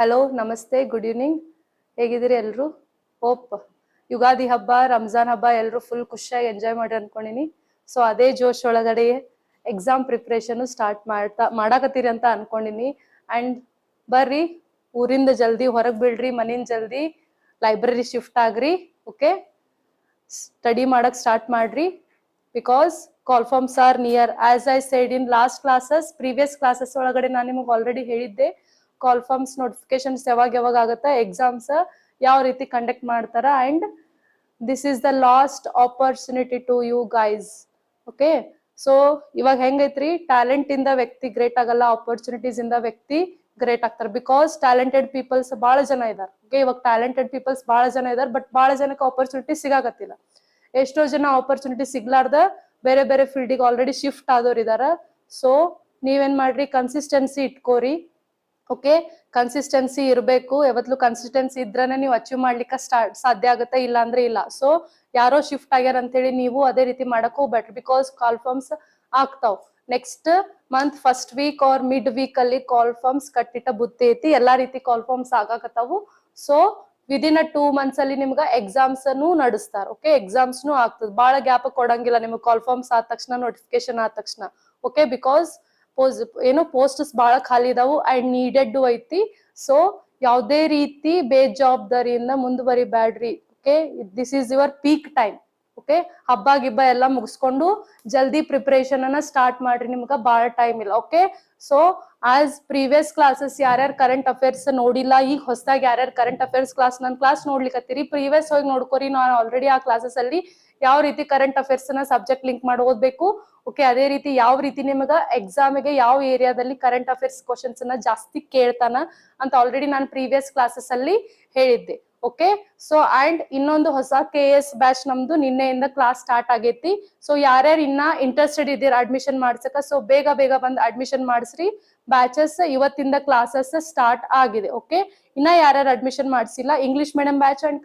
Hello, ನಮಸ್ತೆ, good evening. ಹೇಗಿದ್ದೀರಿ ಎಲ್ರು? ಹೋಪ್ ಯುಗಾದಿ ಹಬ್ಬ, ರಂಜಾನ್ ಹಬ್ಬ ಎಲ್ರು ಫುಲ್ ಖುಷಿಯಾಗಿ ಎಂಜಾಯ್ ಮಾಡಿ ಅನ್ಕೊಂಡಿನಿ. ಸೊ ಅದೇ ಜೋಶ್ ಒಳಗಡೆ ಎಕ್ಸಾಮ್ ಪ್ರಿಪ್ರೇಷನ್ ಸ್ಟಾರ್ಟ್ ಮಾಡಾಕತ್ತೀರಿ ಅಂತ ಅನ್ಕೊಂಡಿನಿ. ಅಂಡ್ ಬರ್ರಿ, ಊರಿಂದ ಜಲ್ದಿ ಹೊರಗ್ ಬಿಡ್ರಿ, ಮನಿನ್ ಜಲ್ದಿ ಲೈಬ್ರರಿ ಶಿಫ್ಟ್ ಆಗ್ರಿ. ಓಕೆ, ಸ್ಟಡಿ ಮಾಡಕ್ ಸ್ಟಾರ್ಟ್ ಮಾಡ್ರಿ. Because call forms are near. As I said in last classes, previous classes ಒಳಗಡೆ ನಾನು ನಿಮಗೆ ಆಲ್ರೆಡಿ ಹೇಳಿದ್ದೆ ಕಾಲ್ ಫಾರ್ಮ್ಸ್ ನೋಟಿಫಿಕೇಶನ್ಸ್ ಯಾವಾಗ ಆಗುತ್ತೆ, ಎಕ್ಸಾಮ್ಸ್ ಯಾವ ರೀತಿ ಕಂಡಕ್ಟ್ ಮಾಡ್ತಾರ. And this is the last opportunity to you guys. Okay, so ಇವಾಗ ಹೆಂಗೈತ್ರಿ, ಟ್ಯಾಲೆಂಟ್ ಇಂದ ವ್ಯಕ್ತಿ ಗ್ರೇಟ್ ಆಗಲ್ಲ, ಆಪರ್ಚುನಿಟೀಸ್ ಇಂದ ವ್ಯಕ್ತಿ ಗ್ರೇಟ್ ಆಗ್ತಾರೆ. ಬಿಕಾಸ್ ಟ್ಯಾಲೆಂಟೆಡ್ ಪೀಪಲ್ಸ್ ಬಹಳ ಜನ ಇದಾರೆ. ಓಕೆ, ಇವಾಗ ಟ್ಯಾಲೆಂಟೆಡ್ ಪೀಪಲ್ಸ್ ಬಹಳ ಜನ ಇದಾರೆ, ಬಟ್ ಬಹಳ ಜನಕ್ಕೆ ಆಪರ್ಚುನಿಟಿ ಸಿಗಾಕತ್ತಿಲ್ಲ. ಎಷ್ಟೋ ಜನ ಆಪರ್ಚುನಿಟಿ ಸಿಗ್ಲಾರ್ದ ಬೇರೆ ಬೇರೆ ಫೀಲ್ಡಿಗೆ ಆಲ್ರೆಡಿ ಶಿಫ್ಟ್ ಆದವ್ರು ಇದಾರ. ಸೊ ನೀವೇನ್ ಮಾಡ್ರಿ, ಕನ್ಸಿಸ್ಟೆನ್ಸಿ ಇಟ್ಕೋರಿ. ಓಕೆ, ಕನ್ಸಿಸ್ಟೆನ್ಸಿ ಇರಬೇಕು. ಯಾವತ್ಲೂ ಕನ್ಸಿಸ್ಟೆನ್ಸಿ ಇದ್ರನೆ ನೀವು ಅಚೀವ್ ಮಾಡ್ಲಿಕ್ಕೆ ಸಾಧ್ಯ ಆಗುತ್ತೆ, ಇಲ್ಲ ಅಂದ್ರೆ ಇಲ್ಲ. ಸೊ ಯಾರೋ ಶಿಫ್ಟ್ ಆಗ್ಯಾರ ಅಂತ ಹೇಳಿ ನೀವು ಅದೇ ರೀತಿ ಮಾಡಕ್ ಹೋಗ್ಬೇಡ್ರಿ. ಬಿಕಾಸ್ ಕಾಲ್ ಫಾರ್ಮ್ಸ್ ಆಗ್ತಾವ್ next month first week or mid week ಅಲ್ಲಿ. ಕಾಲ್ ಫಾರ್ಮ್ಸ್ ಕಟ್ಟಿಟ್ಟ ಬುತ್ತಿ ಐತಿ, ಎಲ್ಲಾ ರೀತಿ ಕಾಲ್ ಫಾರ್ಮ್ಸ್ ಆಗಾಕತ್ತಾವು. ಸೊ ವಿದಿನ್ 2 months ಅಲ್ಲಿ ನಿಮ್ಗ ಎಕ್ಸಾಮ್ಸ್ ನಡೆಸ್ತಾರ. ಓಕೆ, ಎಕ್ಸಾಮ್ಸ್ ಆಗ್ತದ, ಬಹಳ ಗ್ಯಾಪ್ ಕೊಡಂಗಿಲ್ಲ ನಿಮ್ಗೆ. ಕಾಲ್ ಫಾರ್ಮ್ಸ್ ಆದ ತಕ್ಷಣ, ನೋಟಿಫಿಕೇಶನ್ ಆದ ತಕ್ಷಣ. ಓಕೆ, ಬಿಕಾಸ್ ಏನೋ ಪೋಸ್ಟ್ಸ್ ಬಹಳ ಖಾಲಿ ಇದಾವು ಅಂಡ್ ನೀಡೆಡ್ ಐತಿ. ಸೊ ಯಾವುದೇ ರೀತಿ ಬೇಜವಾಬ್ದಾರಿಯಿಂದ ಮುಂದುವರಿಬ್ಯಾಡ್ರಿ. Okay, this is your peak time. Okay, ಹಬ್ಬ ಗಿಬ್ಬ ಎಲ್ಲ ಮುಗಿಸ್ಕೊಂಡು ಜಲ್ದಿ ಪ್ರಿಪರೇಷನ್ ಅನ್ನ ಸ್ಟಾರ್ಟ್ ಮಾಡ್ರಿ, ನಿಮ್ಗ ಬಹಳ ಟೈಮ್ ಇಲ್ಲ. Okay, so as previous classes ಯಾರ್ಯಾರು ಕರೆಂಟ್ ಅಫೇರ್ಸ್ ನೋಡಿಲ್ಲ, ಈಗ ಹೊಸದಾಗಿ ಯಾರ್ಯಾರು ಕರೆಂಟ್ ಅಫೇರ್ಸ್ ನನ್ನ ಕ್ಲಾಸ್ ನೋಡ್ಲಿಕ್ಕತ್ತೀರಿ, ಪ್ರೀವಿಯಸ್ ಹೋಗಿ ನೋಡ್ಕೋರಿ. ನಾನು ಆಲ್ರೆಡಿ ಆ ಕ್ಲಾಸಸ್ ಅಲ್ಲಿ ಯಾವ ರೀತಿ ಕರೆಂಟ್ ಅಫೇರ್ಸ್ ನ ಸಬ್ಜೆಕ್ಟ್ ಲಿಂಕ್ ಮಾಡಿ ಓದ್ಬೇಕು. ಓಕೆ, ಅದೇ ರೀತಿ ಯಾವ ರೀತಿ ನಿಮಗ ಎಕ್ಸಾಮಿಗೆ ಯಾವ ಏರಿಯಾದಲ್ಲಿ ಕರೆಂಟ್ ಅಫೇರ್ಸ್ ಕ್ವಶನ್ಸ್ ನ ಜಾಸ್ತಿ ಕೇಳ್ತಾನ ಅಂತ ಆಲ್ರೆಡಿ ನಾನು ಪ್ರೀವಿಯಸ್ ಕ್ಲಾಸಸ್ ಅಲ್ಲಿ ಹೇಳಿದ್ದೆ. ಓಕೆ, ಸೊ ಅಂಡ್ ಇನ್ನೊಂದು ಹೊಸ KS ಬ್ಯಾಚ್ ನಮ್ದು ನಿನ್ನೆಯಿಂದ ಕ್ಲಾಸ್ ಸ್ಟಾರ್ಟ್ ಆಗೈತಿ. ಸೊ ಯಾರ್ಯಾರು ಇನ್ನ ಇಂಟ್ರೆಸ್ಟೆಡ್ ಇದ್ದೀರ ಅಡ್ಮಿಷನ್ ಮಾಡ್ಸಕ, ಸೊ ಬೇಗ ಬಂದು ಅಡ್ಮಿಷನ್ ಮಾಡಿಸ್ರಿ. ಬ್ಯಾಚಸ್ ಇವತ್ತಿಂದ ಕ್ಲಾಸಸ್ ಸ್ಟಾರ್ಟ್ ಆಗಿದೆ. ಓಕೆ, ಇನ್ನ ಯಾರ್ಯಾರು ಅಡ್ಮಿಷನ್ ಮಾಡಿಸಿಲ್ಲ, English medium batch and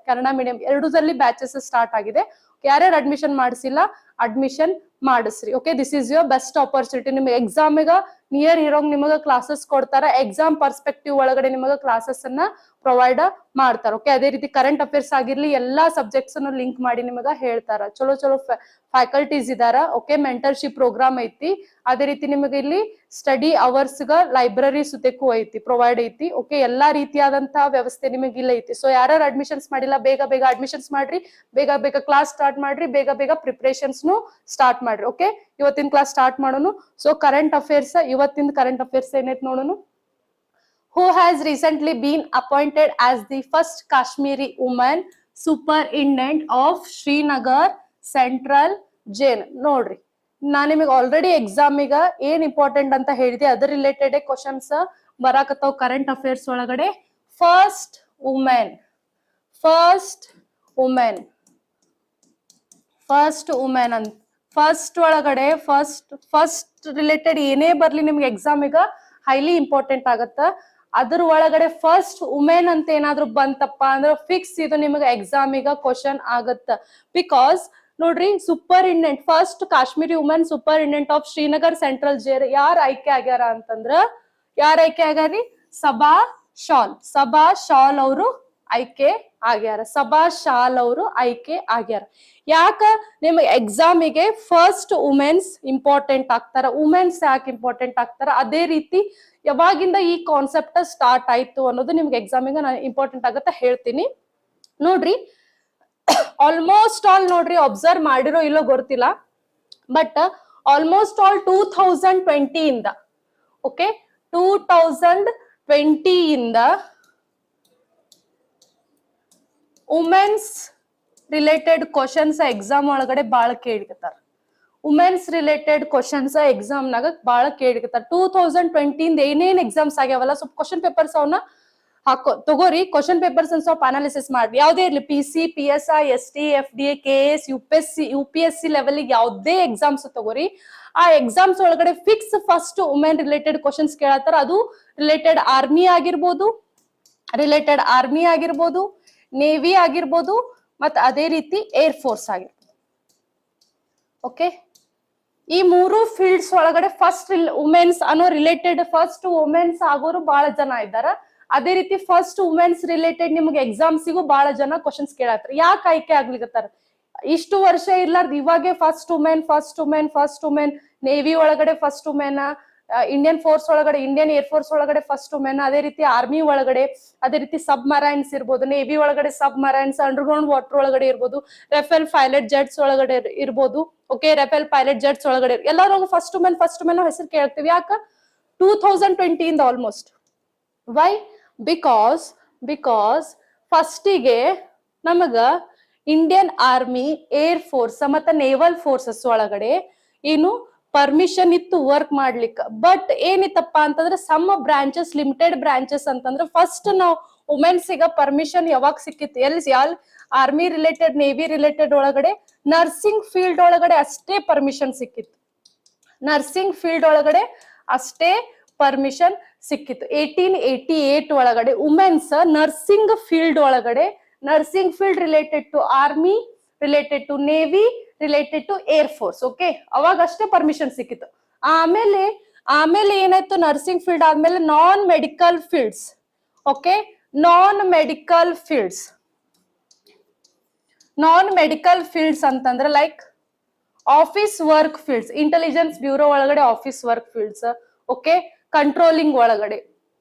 Kannada medium ಎರಡೂದಲ್ಲಿ ಬ್ಯಾಚಸ್ ಸ್ಟಾರ್ಟ್ ಆಗಿದೆ. ಯಾರ್ಯಾರು ಅಡ್ಮಿಷನ್ ಮಾಡಿಸಿಲ್ಲ, ಅಡ್ಮಿಷನ್ ಮಾಡಿಸ್ರಿ. Okay, this is your best opportunity. ನಿಮ್ಗೆ ಎಕ್ಸಾಮಿಗ ನಿಯರ್ ಇರೋಂಗ್ ನಿಮಗ ಕ್ಲಾಸಸ್ ಕೊಡ್ತಾರ. ಎಕ್ಸಾಮ್ ಪರ್ಸ್ಪೆಕ್ಟಿವ್ ಒಳಗಡೆ ನಿಮಗ ಕ್ಲಾಸಸ್ ಅನ್ನ ಪ್ರೊವೈಡ್ ಮಾಡ್ತಾರ. ಓಕೆ, ಅದೇ ರೀತಿ ಕರೆಂಟ್ ಅಫೇರ್ಸ್ ಆಗಿರ್ಲಿ, ಎಲ್ಲಾ ಸಬ್ಜೆಕ್ಟ್ಸ್ ಅನ್ನು ಲಿಂಕ್ ಮಾಡಿ ನಿಮಗ ಹೇಳ್ತಾರ. ಚಲೋ ಫ್ಯಾಕಲ್ಟೀಸ್ ಇದಾರ. ಓಕೆ, ಮೆಂಟರ್ಶಿಪ್ ಪ್ರೋಗ್ರಾಮ್ ಐತಿ. ಅದೇ ರೀತಿ ನಿಮಗೆ ಇಲ್ಲಿ ಸ್ಟಡಿ ಅವರ್ಸ್ ಗ ಲೈಬ್ರರಿ ಸುತೆಕು ಐತಿ, ಪ್ರೊವೈಡ್ ಐತಿ. ಓಕೆ, ಎಲ್ಲಾ ರೀತಿಯಾದಂತಹ ವ್ಯವಸ್ಥೆ ನಿಮಗೆ ಇಲ್ಲ ಐತಿ. ಸೊ ಯಾರ್ಯಾರು ಅಡ್ಮಿಷನ್ಸ್ ಮಾಡಿಲ್ಲ, ಬೇಗ ಅಡ್ಮಿಷನ್ಸ್ ಮಾಡ್ರಿ, ಬೇಗ ಕ್ಲಾಸ್ ಸ್ಟಾರ್ಟ್ ಮಾಡ್ರಿ, ಬೇಗ ಪ್ರಿಪರೇಷನ್ಸ್ ಸ್ಟಾರ್ಟ್ ಮಾಡ್ರಿ. ಓಕೆ, ಇವತ್ತಿನ ಕ್ಲಾಸ್ ಸ್ಟಾರ್ಟ್ ಮಾಡೋಣ. ಸೊ ಕರೆಂಟ್ ಅಫೇರ್ಸ್, ಇವತ್ತಿನ ಕರೆಂಟ್ ಅಫೇರ್ಸ್ ಏನೈತಿ ನೋಡೋಣ. Who has recently been appointed as the first Kashmiri woman superintendent of Srinagar Central Jail? ನೋಡ್ರಿ, ನಾನು ನಿಮಗೆ ಆಲ್ರೆಡಿ ಎಕ್ಸಾಮಿಗ ಏನ್ ಇಂಪಾರ್ಟೆಂಟ್ ಅಂತ ಹೇಳಿದೆ, ಅದರ್ ರಿಲೇಟೆಡ್ ಕ್ವಶನ್ಸ್ ಬರಾಕತ್ತಾವ್ ಕರೆಂಟ್ ಅಫೇರ್ಸ್ ಒಳಗಡೆ. ಫಸ್ಟ್ ವುಮೆನ್ ಅಂತ ಫಸ್ಟ್ ಒಳಗಡೆ ಫಸ್ಟ್ ರಿಲೇಟೆಡ್ ಏನೇ ಬರ್ಲಿ ನಿಮ್ಗೆ ಎಕ್ಸಾಮಿಗ ಹೈಲಿ ಇಂಪಾರ್ಟೆಂಟ್ ಆಗತ್ತ. ಅದ್ರ ಒಳಗಡೆ ಫಸ್ಟ್ ವುಮೆನ್ ಅಂತ ಏನಾದ್ರು ಬಂತಪ್ಪ ಅಂದ್ರೆ ಫಿಕ್ಸ್ ಇದು ನಿಮಗೆ ಎಕ್ಸಾಮಿಗ ಕ್ವಶನ್ ಆಗತ್ತ. ಬಿಕಾಸ್ ನೋಡ್ರಿ, superintendent first Kashmiri women superintendent of Srinagar central jail ಯಾರು ಆಯ್ಕೆ ಆಗ್ಯಾರ ಅಂತಂದ್ರ, ಯಾರು ಆಯ್ಕೆ ಆಗ್ಯಾರಿ? ಸಬಾ ಶಾಲ್ ಅವರು ಆಯ್ಕೆ ಆಗ್ಯಾರ. ಯಾಕ ನಿಮ್ಗೆ ಎಕ್ಸಾಮಿಗೆ ಫಸ್ಟ್ ವುಮೆನ್ಸ್ ಇಂಪಾರ್ಟೆಂಟ್ ಆಗ್ತಾರ? ವುಮೆನ್ಸ್ ಯಾಕೆ ಇಂಪಾರ್ಟೆಂಟ್ ಆಗ್ತಾರ? ಅದೇ ರೀತಿ ಯಾವಾಗಿಂದ ಈ ಕಾನ್ಸೆಪ್ಟ್ ಸ್ಟಾರ್ಟ್ ಆಯ್ತು ಅನ್ನೋದು ನಿಮ್ಗೆ ಎಕ್ಸಾಮಿಗೆ ನಾನು ಇಂಪಾರ್ಟೆಂಟ್ ಆಗತ್ತ ಹೇಳ್ತೀನಿ. ನೋಡ್ರಿ, ಆಲ್ಮೋಸ್ಟ್ ಆಲ್ ನೋಡ್ರಿ, ಅಬ್ಸರ್ವ್ ಮಾಡಿರೋ ಇಲ್ಲೋ ಗೊತ್ತಿಲ್ಲ, ಬಟ್ ಆಲ್ಮೋಸ್ಟ್ ಆಲ್ 2020 ಇಂದ, ಓಕೆ, 2020 ಇಂದ ವುಮೆನ್ಸ್ ರಿಲೇಟೆಡ್ ಕ್ವಶನ್ಸ್ ಎಕ್ಸಾಮ್ ಒಳಗಡೆ ಬಾಳ ಕೇಳಿಕತ್ತಾರ. ವುಮೆನ್ಸ್ ರಿಲೇಟೆಡ್ ಕ್ವಶನ್ಸ್ ಎಕ್ಸಾಮ್ ನಾಗ ಬಾಳ ಕೇಳಿಕತ್ತಾರ. 2020 ಇಂದ ಏನೇನ್ ಎಕ್ಸಾಮ್ಸ್ ಆಗ್ಯಾವಲ್ಲ, ಸ್ವಲ್ಪ ಕ್ವಶನ್ ಪೇಪರ್ಸ್ ಅವನ್ನ ತಗೋರಿ. ಕ್ವಶನ್ ಪೇಪರ್ಸ್ ಸ್ವಲ್ಪ ಅನಾಲಿಸಿಸ್ ಮಾಡ್ರಿ. ಯಾವ್ದೇ ಇರ್ಲಿ, PC, PSI, ST, FDA, KS, UPSC level ಯಾವ್ದೇ ಎಕ್ಸಾಮ್ಸ್ ತಗೋರಿ. ಆ ಎಕ್ಸಾಮ್ಸ್ ಒಳಗಡೆ fix first women related questions ಕೇಳತ್ತಾರ. ಅದು ರಿಲೇಟೆಡ್ ಆರ್ಮಿ ಆಗಿರ್ಬೋದು, ನೇವಿ ಆಗಿರ್ಬೋದು, ಮತ್ ಅದೇ ರೀತಿ ಏರ್ ಫೋರ್ಸ್ ಆಗಿರ್ಬೋದು. ಓಕೆ, ಈ ಮೂರು ಫೀಲ್ಡ್ಸ್ ಒಳಗಡೆ ಫಸ್ಟ್ ವುಮೆನ್ಸ್ ಅನ್ನೋ ರಿಲೇಟೆಡ್ ಫಸ್ಟ್ ವುಮೆನ್ಸ್ ಆಗೋರು ಬಹಳ ಜನ ಇದ್ದಾರ. ಅದೇ ರೀತಿ ಫಸ್ಟ್ ವುಮೆನ್ಸ್ ರಿಲೇಟೆಡ್ ನಿಮ್ಗೆ ಎಕ್ಸಾಮ್ಸಿಗೂ ಬಹಳ ಜನ ಕ್ವಶನ್ಸ್ ಕೇಳತ್ತಾರ. ಯಾಕೆ ಆಯ್ಕೆ ಆಗ್ಲಿಕತ್ತಾರ? ಇಷ್ಟು ವರ್ಷ ಇರ್ಲಾರ್ದು ಇವಾಗೆ ಫಸ್ಟ್ ವುಮೆನ್ ನೇವಿ ಒಳಗಡೆ ಫಸ್ಟ್ ವುಮೆನ್, ಇಂಡಿಯನ್ ಫೋರ್ಸ್ ಒಳಗಡೆ, ಇಂಡಿಯನ್ ಏರ್ ಫೋರ್ಸ್ ಒಳಗಡೆ ಫಸ್ಟ್ ವುಮೆನ್, ಅದೇ ರೀತಿ ಆರ್ಮಿ ಒಳಗಡೆ, ಅದೇ ರೀತಿ ಸಬ್ ಮರೈನ್ಸ್ ಇರ್ಬೋದು, ನೇವಿ ಒಳಗಡೆ ಸಬ್ ಮರೈನ್ಸ್, ಅಂಡರ್ಗ್ರೌಂಡ್ ವಾಟರ್ ಒಳಗಡೆ ಇರ್ಬೋದು, ರಫೇಲ್ ಪೈಲಟ್ ಜೆಟ್ಸ್ ಒಳಗಡೆ ಇರ್ಬೋದು. ಓಕೆ, ರಫೇಲ್ ಪೈಲಟ್ ಜೆಟ್ಸ್ ಒಳಗಡೆ ಎಲ್ಲರೂ ಫಸ್ಟ್ ವುಮೆನ್ ಹೆಸರು ಕೇಳ್ತೀವಿ. ಯಾಕ? 2020 ಇಂದ ಆಲ್ಮೋಸ್ಟ್. ವೈ? ಬಿಕಾಸ್ ಫಸ್ಟಿಗೆ ನಮಗ ಇಂಡಿಯನ್ ಆರ್ಮಿ, ಏರ್ ಫೋರ್ಸ್ ಮತ್ತೆ ನೇವಲ್ ಫೋರ್ಸಸ್ ಒಳಗಡೆ ಏನು ಪರ್ಮಿಷನ್ ಇತ್ತು ವರ್ಕ್ ಮಾಡ್ಲಿಕ್ಕೆ. ಬಟ್ ಏನಿತ್ತಪ್ಪ ಅಂತಂದ್ರೆ ಸಮ್ ಬ್ರಾಂಚಸ್, ಲಿಮಿಟೆಡ್ ಬ್ರಾಂಚಸ್ ಅಂತಂದ್ರೆ ಫಸ್ಟ್ ನಾವು ವುಮೆನ್ಸಿಗ ಪರ್ಮಿಷನ್ ಯಾವಾಗ ಸಿಕ್ಕಿತ್ತು? ಎಲ್ಲಿ ಆರ್ಮಿ ರಿಲೇಟೆಡ್, ನೇವಿ ರಿಲೇಟೆಡ್ ಒಳಗಡೆ ನರ್ಸಿಂಗ್ ಫೀಲ್ಡ್ ಒಳಗಡೆ ಅಷ್ಟೇ ಪರ್ಮಿಷನ್ ಸಿಕ್ಕಿತ್ತು. ನರ್ಸಿಂಗ್ ಫೀಲ್ಡ್ ಒಳಗಡೆ ಅಷ್ಟೇ ಪರ್ಮಿಷನ್ ಸಿಕ್ಕಿತ್ತು. 1888 ಒಳಗಡೆ ವುಮೆನ್ಸ್ ನರ್ಸಿಂಗ್ ಫೀಲ್ಡ್ ಒಳಗಡೆ, nursing field related to army, related to navy, related to air force. Okay, ಅವಾಗ ಅಷ್ಟೇ ಪರ್ಮಿಷನ್ ಸಿಕ್ಕಿತ್ತು. ಆಮೇಲೆ ಏನಾಯ್ತು? ನರ್ಸಿಂಗ್ ಫೀಲ್ಡ್ ಆದ್ಮೇಲೆ non medical fields. Okay, non medical fields ಅಂತಂದ್ರೆ like office work fields, intelligence bureau ಒಳಗಡೆ office work fields. Okay, controlling ಒಳಗಡೆ,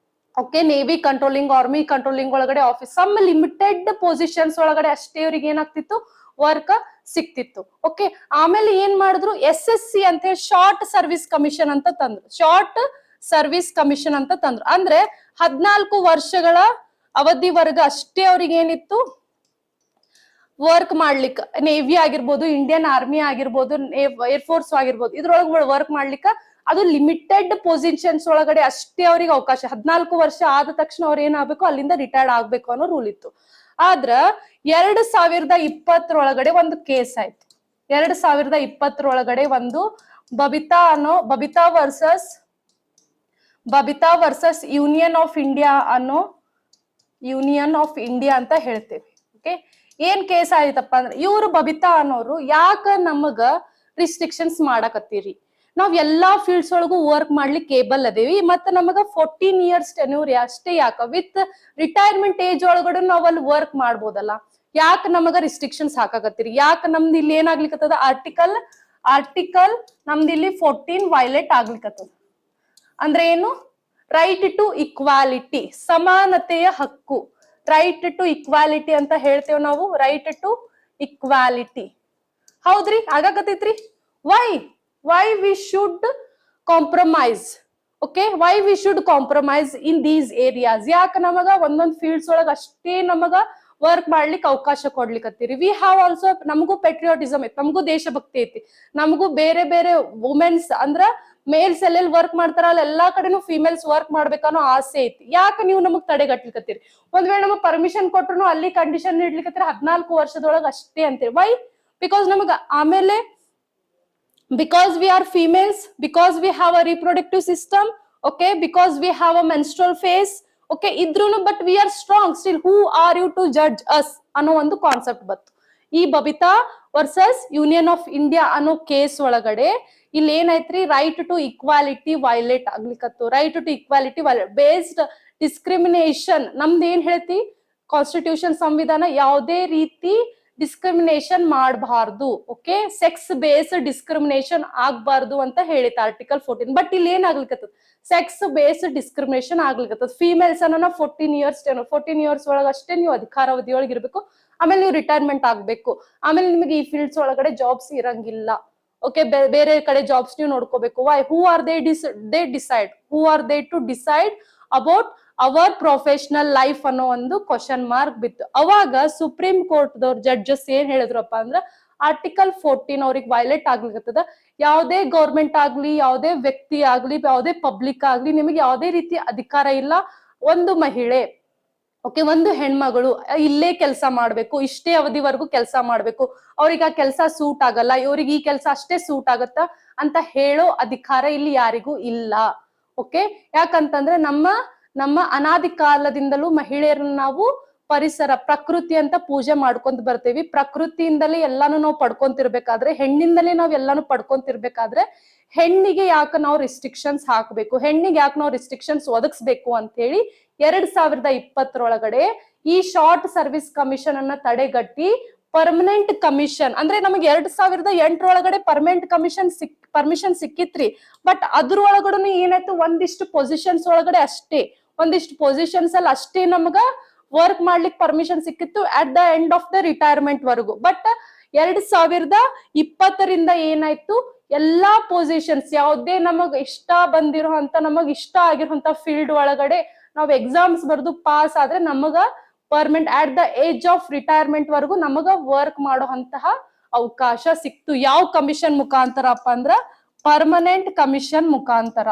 okay, navy controlling, army controlling ಒಳಗಡೆ ಆಫೀಸ್, ಸಮ್ ಲಿಮಿಟೆಡ್ ಪೊಸಿಷನ್ಸ್ ಒಳಗಡೆ ಅಷ್ಟೇ ಅವ್ರಿಗೆ ಏನಾಗ್ತಿತ್ತು? ವರ್ಕ್ ಸಿಕ್ತಿತ್ತು. ಓಕೆ, ಆಮೇಲೆ ಏನ್ ಮಾಡಿದ್ರು? SSC ಅಂತ ಹೇಳಿ ಶಾರ್ಟ್ ಸರ್ವಿಸ್ ಕಮಿಷನ್ ಅಂತ ತಂದ್ರು. ಅಂದ್ರೆ 14 ವರ್ಷಗಳ ಅವಧಿವರೆಗೆ ಅಷ್ಟೇ ಅವ್ರಿಗೆ ಏನಿತ್ತು? ವರ್ಕ್ ಮಾಡ್ಲಿಕ್ಕೆ, ನೇವಿ ಆಗಿರ್ಬೋದು, ಇಂಡಿಯನ್ ಆರ್ಮಿ ಆಗಿರ್ಬೋದು, ಏರ್ ಫೋರ್ಸ್ ಆಗಿರ್ಬೋದು, ಇದ್ರೊಳಗೆ ವರ್ಕ್ ಮಾಡ್ಲಿಕ್ಕೆ ಅದು ಲಿಮಿಟೆಡ್ ಪೊಸಿಷನ್ಸ್ ಒಳಗಡೆ ಅಷ್ಟೇ ಅವ್ರಿಗೆ ಅವಕಾಶ. 14 ವರ್ಷ ಆದ ತಕ್ಷಣ ಅವ್ರು ಏನಾಗಬೇಕು? ಅಲ್ಲಿಂದ ರಿಟೈರ್ಡ್ ಆಗ್ಬೇಕು ಅನ್ನೋ ರೂಲ್ ಇತ್ತು. ಆದ್ರ 2020 ಒಳಗಡೆ ಒಂದು ಕೇಸ್ ಆಯ್ತು. 2020 ಒಂದು Babita versus union of India ಅಂತ ಹೇಳ್ತೇವೆ. ಓಕೆ, ಏನ್ ಕೇಸ್ ಆಯ್ತಪ್ಪ ಅಂದ್ರೆ, ಇವ್ರು ಬಬಿತಾ ಅನ್ನೋರು ಯಾಕ ನಮಗ ರಿಸ್ಟ್ರಿಕ್ಷನ್ಸ್ ಮಾಡಕತ್ತೀರಿ? ನಾವ್ ಎಲ್ಲಾ ಫೀಲ್ಡ್ಸ್ ಒಳಗೂ ವರ್ಕ್ ಮಾಡ್ಲಿಕ್ಕೆ ಕೇಬಲ್ ಅದೇವಿ, ಮತ್ತೆ ನಮಗ 14 ಇಯರ್ಸ್ ಟೆನ್ಯೂರ್ ಅಷ್ಟೇ ಯಾಕ? ವಿತ್ ರಿಟೈರ್ಮೆಂಟ್ ಏಜ್ ಒಳಗಡೆ ನಾವ್ ಅಲ್ಲಿ ವರ್ಕ್ ಮಾಡ್ಬೋದಲ್ಲ, ಯಾಕೆ ನಮಗ ರಿಸ್ಟ್ರಿಕ್ಷನ್ಸ್ ಹಾಕಾಕತ್ತೀರಿ? ಯಾಕೆ ನಮ್ದು ಇಲ್ಲಿ ಏನಾಗ್ಲಿಕ್ಕತ್ತದ? ಆರ್ಟಿಕಲ್ ನಮ್ದು ಇಲ್ಲಿ 14 ವೈಲೇಟ್ ಆಗ್ಲಿಕ್ಕತ್ತದ. ಅಂದ್ರೆ ಏನು? ರೈಟ್ ಟು ಇಕ್ವಾಲಿಟಿ, ಸಮಾನತೆಯ ಹಕ್ಕು. ರೈಟ್ ಟು ಇಕ್ವಾಲಿಟಿ ಅಂತ ಹೇಳ್ತೇವೆ ನಾವು. Right to equality. ಹೌದ್ರಿ, ಆಗಾಕತ್ತೈತ್ರಿ. why we should compromise? Okay, why we should compromise in these areas? ಯಾಕೆ ನಮಗ ಒಂದೊಂದ್ ಫೀಲ್ಡ್ಸ್ ಒಳಗ ಅಷ್ಟೇ ನಮಗ ವರ್ಕ್ ಮಾಡ್ಲಿಕ್ಕೆ ಅವಕಾಶ ಕೊಡ್ಲಿಕ್ಕತ್ತೀರಿ? ವಿ ಹ್ಯಾವ್ ಆಲ್ಸೋ, ನಮಗೂ ಪೆಟ್ರಿಯಾಟಿಸಮ್ ಐತಿ, ನಮಗೂ ದೇಶಭಕ್ತಿ ಐತಿ, ನಮಗೂ ಬೇರೆ ಬೇರೆ ವುಮೆನ್ಸ್ ಅಂದ್ರ ಮೇಲ್ಸ್ ಎಲ್ಲೆಲ್ಲಿ ವರ್ಕ್ ಮಾಡ್ತಾರಲ್ಲ ಎಲ್ಲಾ ಕಡೆನೂ ಫಿಮೇಲ್ಸ್ ವರ್ಕ್ ಮಾಡ್ಬೇಕನ್ನೋ ಆಸೆ ಐತಿ. ಯಾಕೆ ನೀವು ನಮಗ್ ತಡೆಗಟ್ಲಿಕತ್ತೀರಿ? ಒಂದ್ ವೇಳೆ ನಮಗ್ ಪರ್ಮಿಷನ್ ಕೊಟ್ರು ಅಲ್ಲಿ ಕಂಡೀಷನ್ ಇಡ್ಲಿಕತ್ತೀರಿ 14 ವರ್ಷದೊಳಗ ಅಷ್ಟೇ ಅಂತೇಳಿ. ವೈ? ಬಿಕಾಸ್ ನಮಗ ಆಮೇಲೆ because we are females, because we have a reproductive system, okay, because we have a menstrual phase, okay, idrunu but we are strong still. Who are you to judge us ಅನ್ನೋ ಒಂದು concept ಬಂತು. ಈ Babita versus union of India ಅನ್ನೋ case ಒಳಗಡೆ ಇಲ್ಲಿ ಏನಾಯ್ತ್ರಿ? Right to equality violate ಆಗ್ಲಿಕ್ಕತ್ತು. Right to equality violate based discrimination. ನಮ್ದು ಏನ್ ಹೇಳ್ತಿ? ಕಾನ್ಸ್ಟಿಟ್ಯೂಷನ್, ಸಂವಿಧಾನ ಯಾವುದೇ ರೀತಿ ಡಿಸ್ಕ್ರಿಮಿನೇಷನ್ ಮಾಡಬಾರ್ದು. ಓಕೆ, ಸೆಕ್ಸ್ ಬೇಸ್ಡ್ ಡಿಸ್ಕ್ರಿಮಿನೇಷನ್ ಆಗ್ಬಾರ್ದು ಅಂತ ಹೇಳಿತ್ತು ಆರ್ಟಿಕಲ್ 14. ಬಟ್ ಇಲ್ಲಿ ಏನಾಗ್ಲಿಕ್ಕತ್ತದ? ಸೆಕ್ಸ್ ಬೇಸ್ಡ್ ಡಿಸ್ಕ್ರಿಮಿನೇಷನ್ ಆಗ್ಲಿಕ್ಕತ್ತದ. ಫಿಮೇಲ್ಸ್ ಅನ್ನ 14 ಇಯರ್ಸ್ ಒಳಗ ಅಷ್ಟೇ ನೀವು ಅಧಿಕಾರಾವಧಿ ಒಳಗೆ ಇರ್ಬೇಕು. ಆಮೇಲೆ ನೀವು ರಿಟೈರ್ಮೆಂಟ್ ಆಗ್ಬೇಕು. ಆಮೇಲೆ ನಿಮಗೆ ಈ ಫೀಲ್ಡ್ಸ್ ಒಳಗಡೆ ಜಾಬ್ಸ್ ಇರಂಗಿಲ್ಲ. ಓಕೆ, ಬೇರೆ ಕಡೆ ಜಾಬ್ಸ್ ನೀವು ನೋಡ್ಕೋಬೇಕು. Why? Who are they to decide about our professional life ಅನ್ನೋ ಒಂದು ಕ್ವಶನ್ ಮಾರ್ಕ್ ಬಿತ್ತು. ಅವಾಗ ಸುಪ್ರೀಂ ಕೋರ್ಟ್ ದವ್ರ ಜಡ್ಜಸ್ ಏನ್ ಹೇಳಿದ್ರಪ್ಪ ಅಂದ್ರ, ಆರ್ಟಿಕಲ್ 14 ಅವ್ರಿಗೆ ವೈಲೇಟ್ ಆಗ್ಲಿಕ್ಕತ್ತದ. ಯಾವುದೇ ಗೌರ್ಮೆಂಟ್ ಆಗ್ಲಿ, ಯಾವುದೇ ವ್ಯಕ್ತಿ ಆಗ್ಲಿ, ಯಾವುದೇ ಪಬ್ಲಿಕ್ ಆಗ್ಲಿ, ನಿಮಗೆ ಯಾವುದೇ ರೀತಿ ಅಧಿಕಾರ ಇಲ್ಲ. ಒಂದು ಮಹಿಳೆ, ಓಕೆ, ಒಂದು ಹೆಣ್ಮಗಳು ಇಲ್ಲೇ ಕೆಲಸ ಮಾಡ್ಬೇಕು, ಇಷ್ಟೇ ಅವಧಿವರೆಗೂ ಕೆಲಸ ಮಾಡ್ಬೇಕು, ಅವ್ರಿಗೆ ಆ ಕೆಲಸ ಸೂಟ್ ಆಗಲ್ಲ, ಇವ್ರಿಗೆ ಈ ಕೆಲಸ ಅಷ್ಟೇ ಸೂಟ್ ಆಗತ್ತ ಅಂತ ಹೇಳೋ ಅಧಿಕಾರ ಇಲ್ಲಿ ಯಾರಿಗೂ ಇಲ್ಲ. ಓಕೆ, ಯಾಕಂತಂದ್ರೆ ನಮ್ಮ ಅನಾದಿ ಕಾಲದಿಂದಲೂ ಮಹಿಳೆಯರನ್ನ ನಾವು ಪರಿಸರ, ಪ್ರಕೃತಿ ಅಂತ ಪೂಜೆ ಮಾಡ್ಕೊಂತ ಬರ್ತೇವಿ. ಪ್ರಕೃತಿಯಿಂದಲೇ ಎಲ್ಲಾನು ನಾವು ಪಡ್ಕೊಂತಿರ್ಬೇಕಾದ್ರೆ, ಹೆಣ್ಣಿಂದಲೇ ನಾವ್ ಎಲ್ಲಾನು ಪಡ್ಕೊಂತಿರ್ಬೇಕಾದ್ರೆ, ಹೆಣ್ಣಿಗೆ ಯಾಕೆ ನಾವು ರಿಸ್ಟ್ರಿಕ್ಷನ್ಸ್ ಹಾಕ್ಬೇಕು, ಹೆಣ್ಣಿಗೆ ಯಾಕೆ ನಾವು ರಿಸ್ಟ್ರಿಕ್ಷನ್ಸ್ ಒದಗಿಸ್ಬೇಕು ಅಂತ ಹೇಳಿ 2020 ಈ ಶಾರ್ಟ್ ಸರ್ವಿಸ್ ಕಮಿಷನ್ ಅನ್ನ ತಡೆಗಟ್ಟಿ ಪರ್ಮನೆಂಟ್ ಕಮಿಷನ್ ಅಂದ್ರೆ ನಮಗೆ 2008 ಪರ್ಮಿಷನ್ ಸಿಕ್ಕಿತ್ರಿ. ಬಟ್ ಅದ್ರೊಳಗಡೆ ಏನಾಯ್ತು, ಒಂದಿಷ್ಟು ಪೊಸಿಷನ್ಸ್ ಒಳಗಡೆ ಅಷ್ಟೇ, ಒಂದಿಷ್ಟು ಪೊಸಿಷನ್ಸ್ ಅಲ್ಲಿ ಅಷ್ಟೇ ನಮಗ ವರ್ಕ್ ಮಾಡ್ಲಿಕ್ಕೆ ಪರ್ಮಿಷನ್ ಸಿಕ್ಕಿತ್ತು at the end of the retirement ವರೆಗೂ. ಬಟ್ 2020 ಏನಾಯ್ತು, ಎಲ್ಲಾ ಪೊಸಿಷನ್ಸ್ ಯಾವುದೇ ನಮಗ್ ಇಷ್ಟ ನಮಗ್ ಇಷ್ಟ ಆಗಿರುವಂತ ಫೀಲ್ಡ್ ಒಳಗಡೆ ನಾವ್ ಎಕ್ಸಾಮ್ಸ್ ಬರ್ದು ಪಾಸ್ ಆದ್ರೆ ನಮಗ permanent at the age of retirement ವರೆಗೂ ನಮಗ ವರ್ಕ್ ಮಾಡುವಂತಹ ಅವಕಾಶ ಸಿಕ್ತು. ಯಾವ ಕಮಿಷನ್ ಮುಖಾಂತರಪ್ಪ ಅಂದ್ರ ಪರ್ಮನೆಂಟ್ ಕಮಿಷನ್ ಮುಖಾಂತರ,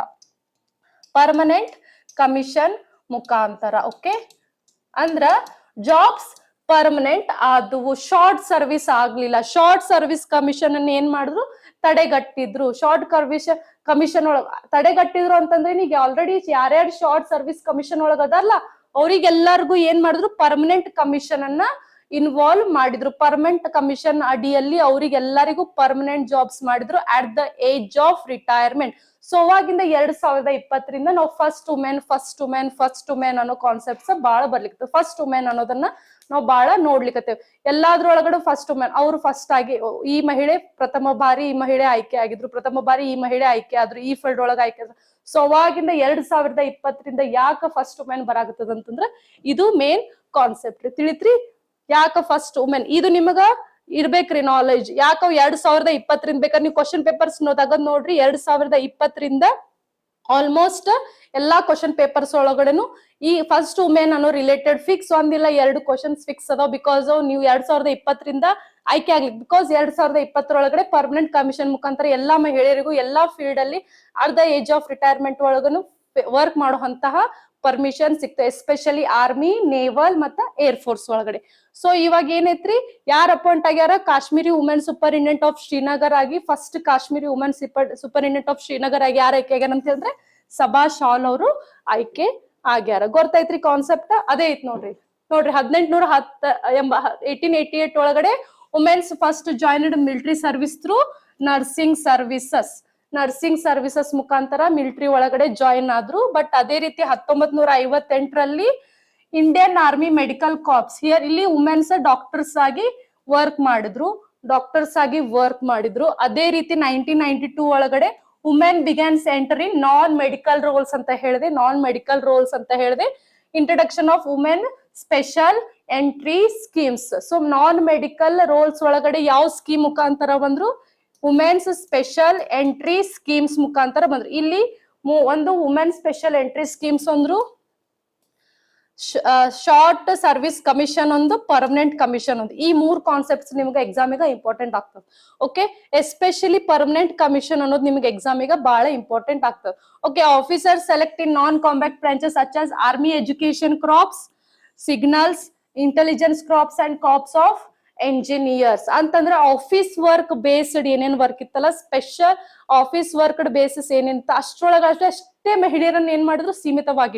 ಪರ್ಮನೆಂಟ್ ಕಮಿಷನ್ ಮುಖಾಂತರ. ಓಕೆ, ಅಂದ್ರ ಜಾಬ್ಸ್ ಪರ್ಮನೆಂಟ್ ಆದವು, ಶಾರ್ಟ್ ಸರ್ವಿಸ್ ಆಗ್ಲಿಲ್ಲ. ಶಾರ್ಟ್ ಸರ್ವಿಸ್ ಕಮಿಷನ್ ಅನ್ನ ಏನ್ ಮಾಡಿದ್ರು, ತಡೆಗಟ್ಟಿದ್ರು. ಶಾರ್ಟ್ ಕಮಿಷನ್ ಒಳಗ ತಡೆಗಟ್ಟಿದ್ರು ಅಂತಂದ್ರೆ ಈಗ ಆಲ್ರೆಡಿ ಯಾರ್ಯಾರು ಶಾರ್ಟ್ ಸರ್ವಿಸ್ ಕಮಿಷನ್ ಒಳಗ ಅದಲ್ಲ ಅವ್ರಿಗೆಲ್ಲರಿಗೂ ಏನ್ ಮಾಡಿದ್ರು, ಪರ್ಮನೆಂಟ್ ಕಮಿಷನ್ ಅನ್ನ ಇನ್ವಾಲ್ವ್ ಮಾಡಿದ್ರು. ಪರ್ಮನೆಂಟ್ ಕಮಿಷನ್ ಅಡಿಯಲ್ಲಿ ಅವ್ರಿಗೆಲ್ಲರಿಗೂ ಪರ್ಮನೆಂಟ್ ಜಾಬ್ಸ್ ಮಾಡಿದ್ರು at the age of retirement. So ಅವಾಗಿಂದ 2020 ನಾವು ಫಸ್ಟ್ ವುಮೆನ್ ಅನ್ನೋ ಕಾನ್ಸೆಪ್ಟ್ಸ್ ಬಹಳ ಬರ್ಲಿಕ್ಕೆ, ಫಸ್ಟ್ ವುಮೆನ್ ಅನ್ನೋದನ್ನ ನಾವು ಬಹಳ ನೋಡ್ಲಿಕ್ಕತ್ತೇವೆ. ಎಲ್ಲಾದ್ರೊಳಗಡೆ ಫಸ್ಟ್ ವುಮೆನ್, ಅವ್ರು ಫಸ್ಟ್ ಆಗಿ ಈ ಮಹಿಳೆ ಪ್ರಥಮ ಬಾರಿ ಈ ಮಹಿಳೆ ಆಯ್ಕೆ ಆಗಿದ್ರು, ಪ್ರಥಮ ಬಾರಿ ಈ ಮಹಿಳೆ ಆಯ್ಕೆ ಆದ್ರು, ಈ ಫೀಲ್ಡ್ ಒಳಗ ಆಯ್ಕೆ ಆದ್ರು. ಸೊ ಅವಾಗಿಂದ 2020 ಯಾಕ ಫಸ್ಟ್ ವುಮೆನ್ ಬರಾಗತ್ತದ ಅಂತಂದ್ರ ಇದು ಮೇನ್ ಕಾನ್ಸೆಪ್ಟ್. ತಿಳಿತ್ರಿ ಯಾಕ ಫಸ್ಟ್ ವುಮೆನ್, ಇದು ನಿಮಗ ಇರ್ಬೇಕ್ರಿ ನಾಲೆಜ್. ಯಾಕ 2020 ಬೇಕಾದ್ರೆ ನೀವು ಕ್ವಶನ್ ಪೇಪರ್ಸ್ ತೆಗದ್ ನೋಡ್ರಿ. 2020 ಆಲ್ಮೋಸ್ಟ್ ಎಲ್ಲಾ ಕ್ವಶನ್ ಪೇಪರ್ಸ್ ಒಳಗಡೆನು ಈ ಫಸ್ಟ್ ವುಮೆನ್ ಅನ್ನೋ ರಿಲೇಟೆಡ್ ಫಿಕ್ಸ್ ಒಂದಿಲ್ಲ 2 ಕ್ವಶನ್ಸ್ ಫಿಕ್ಸ್ ಅದಾವ. ಬಿಕಾಸ್ ನೀವು 2020 ಆಯ್ಕೆ ಆಗ್ಲಿಕ್ಕೆ, ಬಿಕಾಸ್ 2020 ಒಳಗಡೆ ಪರ್ಮನೆಂಟ್ ಕಮಿಷನ್ ಮುಖಾಂತರ ಎಲ್ಲಾ ಮಹಿಳೆಯರಿಗೂ ಎಲ್ಲಾ ಫೀಲ್ಡ್ ಅಲ್ಲಿ ಅರ್ಧ ಏಜ್ ಆಫ್ ರಿಟೈರ್ಮೆಂಟ್ ಒಳಗನು ವರ್ಕ್ ಮಾಡುವಂತಹ ಪರ್ಮಿಷನ್ ಸಿಕ್ತು, ಎಸ್ಪೆಷಲಿ ಆರ್ಮಿ, ನೇವಲ್ ಮತ್ತ ಏರ್ ಫೋರ್ಸ್ ಒಳಗಡೆ. ಸೊ ಇವಾಗ ಏನೈತ್ರಿ, ಯಾರ್ ಅಪಾಯಿಂಟ್ ಆಗ್ಯಾರ, Kashmiri women superintendent of Srinagar ಆಗಿ, first Kashmiri women superintendent of Srinagar ಆಗಿ ಯಾರು ಆಯ್ಕೆ ಆಗ್ಯಾರ ಅಂತ ಹೇಳಿದ್ರೆ ಸಬಾ ಶಾಲ್ ಅವರು ಆಯ್ಕೆ ಆಗ್ಯಾರ. ಗೊತ್ತೈತ್ರಿ ಕಾನ್ಸೆಪ್ಟ್? ಅದೇ ಐತ್ ನೋಡ್ರಿ. 1888 ಒಳಗಡೆ women's first joined military service through nursing services ಮುಖಾಂತರ ಮಿಲಿಟರಿ ಒಳಗಡೆ ಜಾಯಿನ್ ಆದ್ರು. ಬಟ್ ಅದೇ ರೀತಿ 1958 ಇಂಡಿಯನ್ ಆರ್ಮಿ ಮೆಡಿಕಲ್ ಕಾರ್ಪ್ಸ್ ಇಲ್ಲಿ ವುಮೆನ್ಸ್ ಡಾಕ್ಟರ್ಸ್ ಆಗಿ ವರ್ಕ್ ಮಾಡಿದ್ರು. ಅದೇ ರೀತಿ 1992 ಒಳಗಡೆ women begins enter in non medical roles ಅಂತ ಹೇಳಿದೆ. Introduction of women special entry schemes. So non medical roles ಒಳಗಡೆ ಯಾವ ಸ್ಕೀಮ್ ಮುಖಾಂತರ ಬಂದ್ರು, ವುಮೆನ್ಸ್ ಸ್ಪೆಷಲ್ ಎಂಟ್ರಿ ಸ್ಕೀಮ್ಸ್ ಮುಖಾಂತರ ಬಂದ್ರು. ಇಲ್ಲಿ ಒಂದು ವುಮೆನ್ ಸ್ಪೆಷಲ್ ಎಂಟ್ರಿ ಸ್ಕೀಮ್ಸ್ ಅಂದ್ರು, ಶಾರ್ಟ್ ಸರ್ವಿಸ್ ಕಮಿಷನ್ ಒಂದು, ಪರ್ಮನೆಂಟ್ ಕಮಿಷನ್ ಒಂದು. ಈ 3 ಕಾನ್ಸೆಪ್ಟ್ಸ್ ನಿಮ್ಗೆ ಎಕ್ಸಾಮಿಗೆ ಇಂಪಾರ್ಟೆಂಟ್ ಆಗ್ತದೆ. ಓಕೆ, ಎಸ್ಪೆಷಲಿ ಪರ್ಮನೆಂಟ್ ಕಮಿಷನ್ ಅನ್ನೋದು ನಿಮ್ಗೆ ಎಕ್ಸಾಮಿಗೆ ಬಹಳ ಇಂಪಾರ್ಟೆಂಟ್ ಆಗ್ತದೆ. Okay, officer select in non combat branches such as army education crops, signals, intelligence crops and corps of engineers ಅಂತಂದ್ರೆ ಆಫೀಸ್ ವರ್ಕ್ ಬೇಸ್ಡ್ ಏನೇನ್ ವರ್ಕ್ ಇತ್ತಲ್ಲ, ಸ್ಪೆಷಲ್ ಆಫೀಸ್ ವರ್ಕ್ ಬೇಸಿಸ್ ಏನೇನಿತ್ತು ಅಷ್ಟೇ ಮಹಿಳೆಯರನ್ನ ಏನ್ ಮಾಡಿದ್ರು, ಸೀಮಿತವಾಗಿ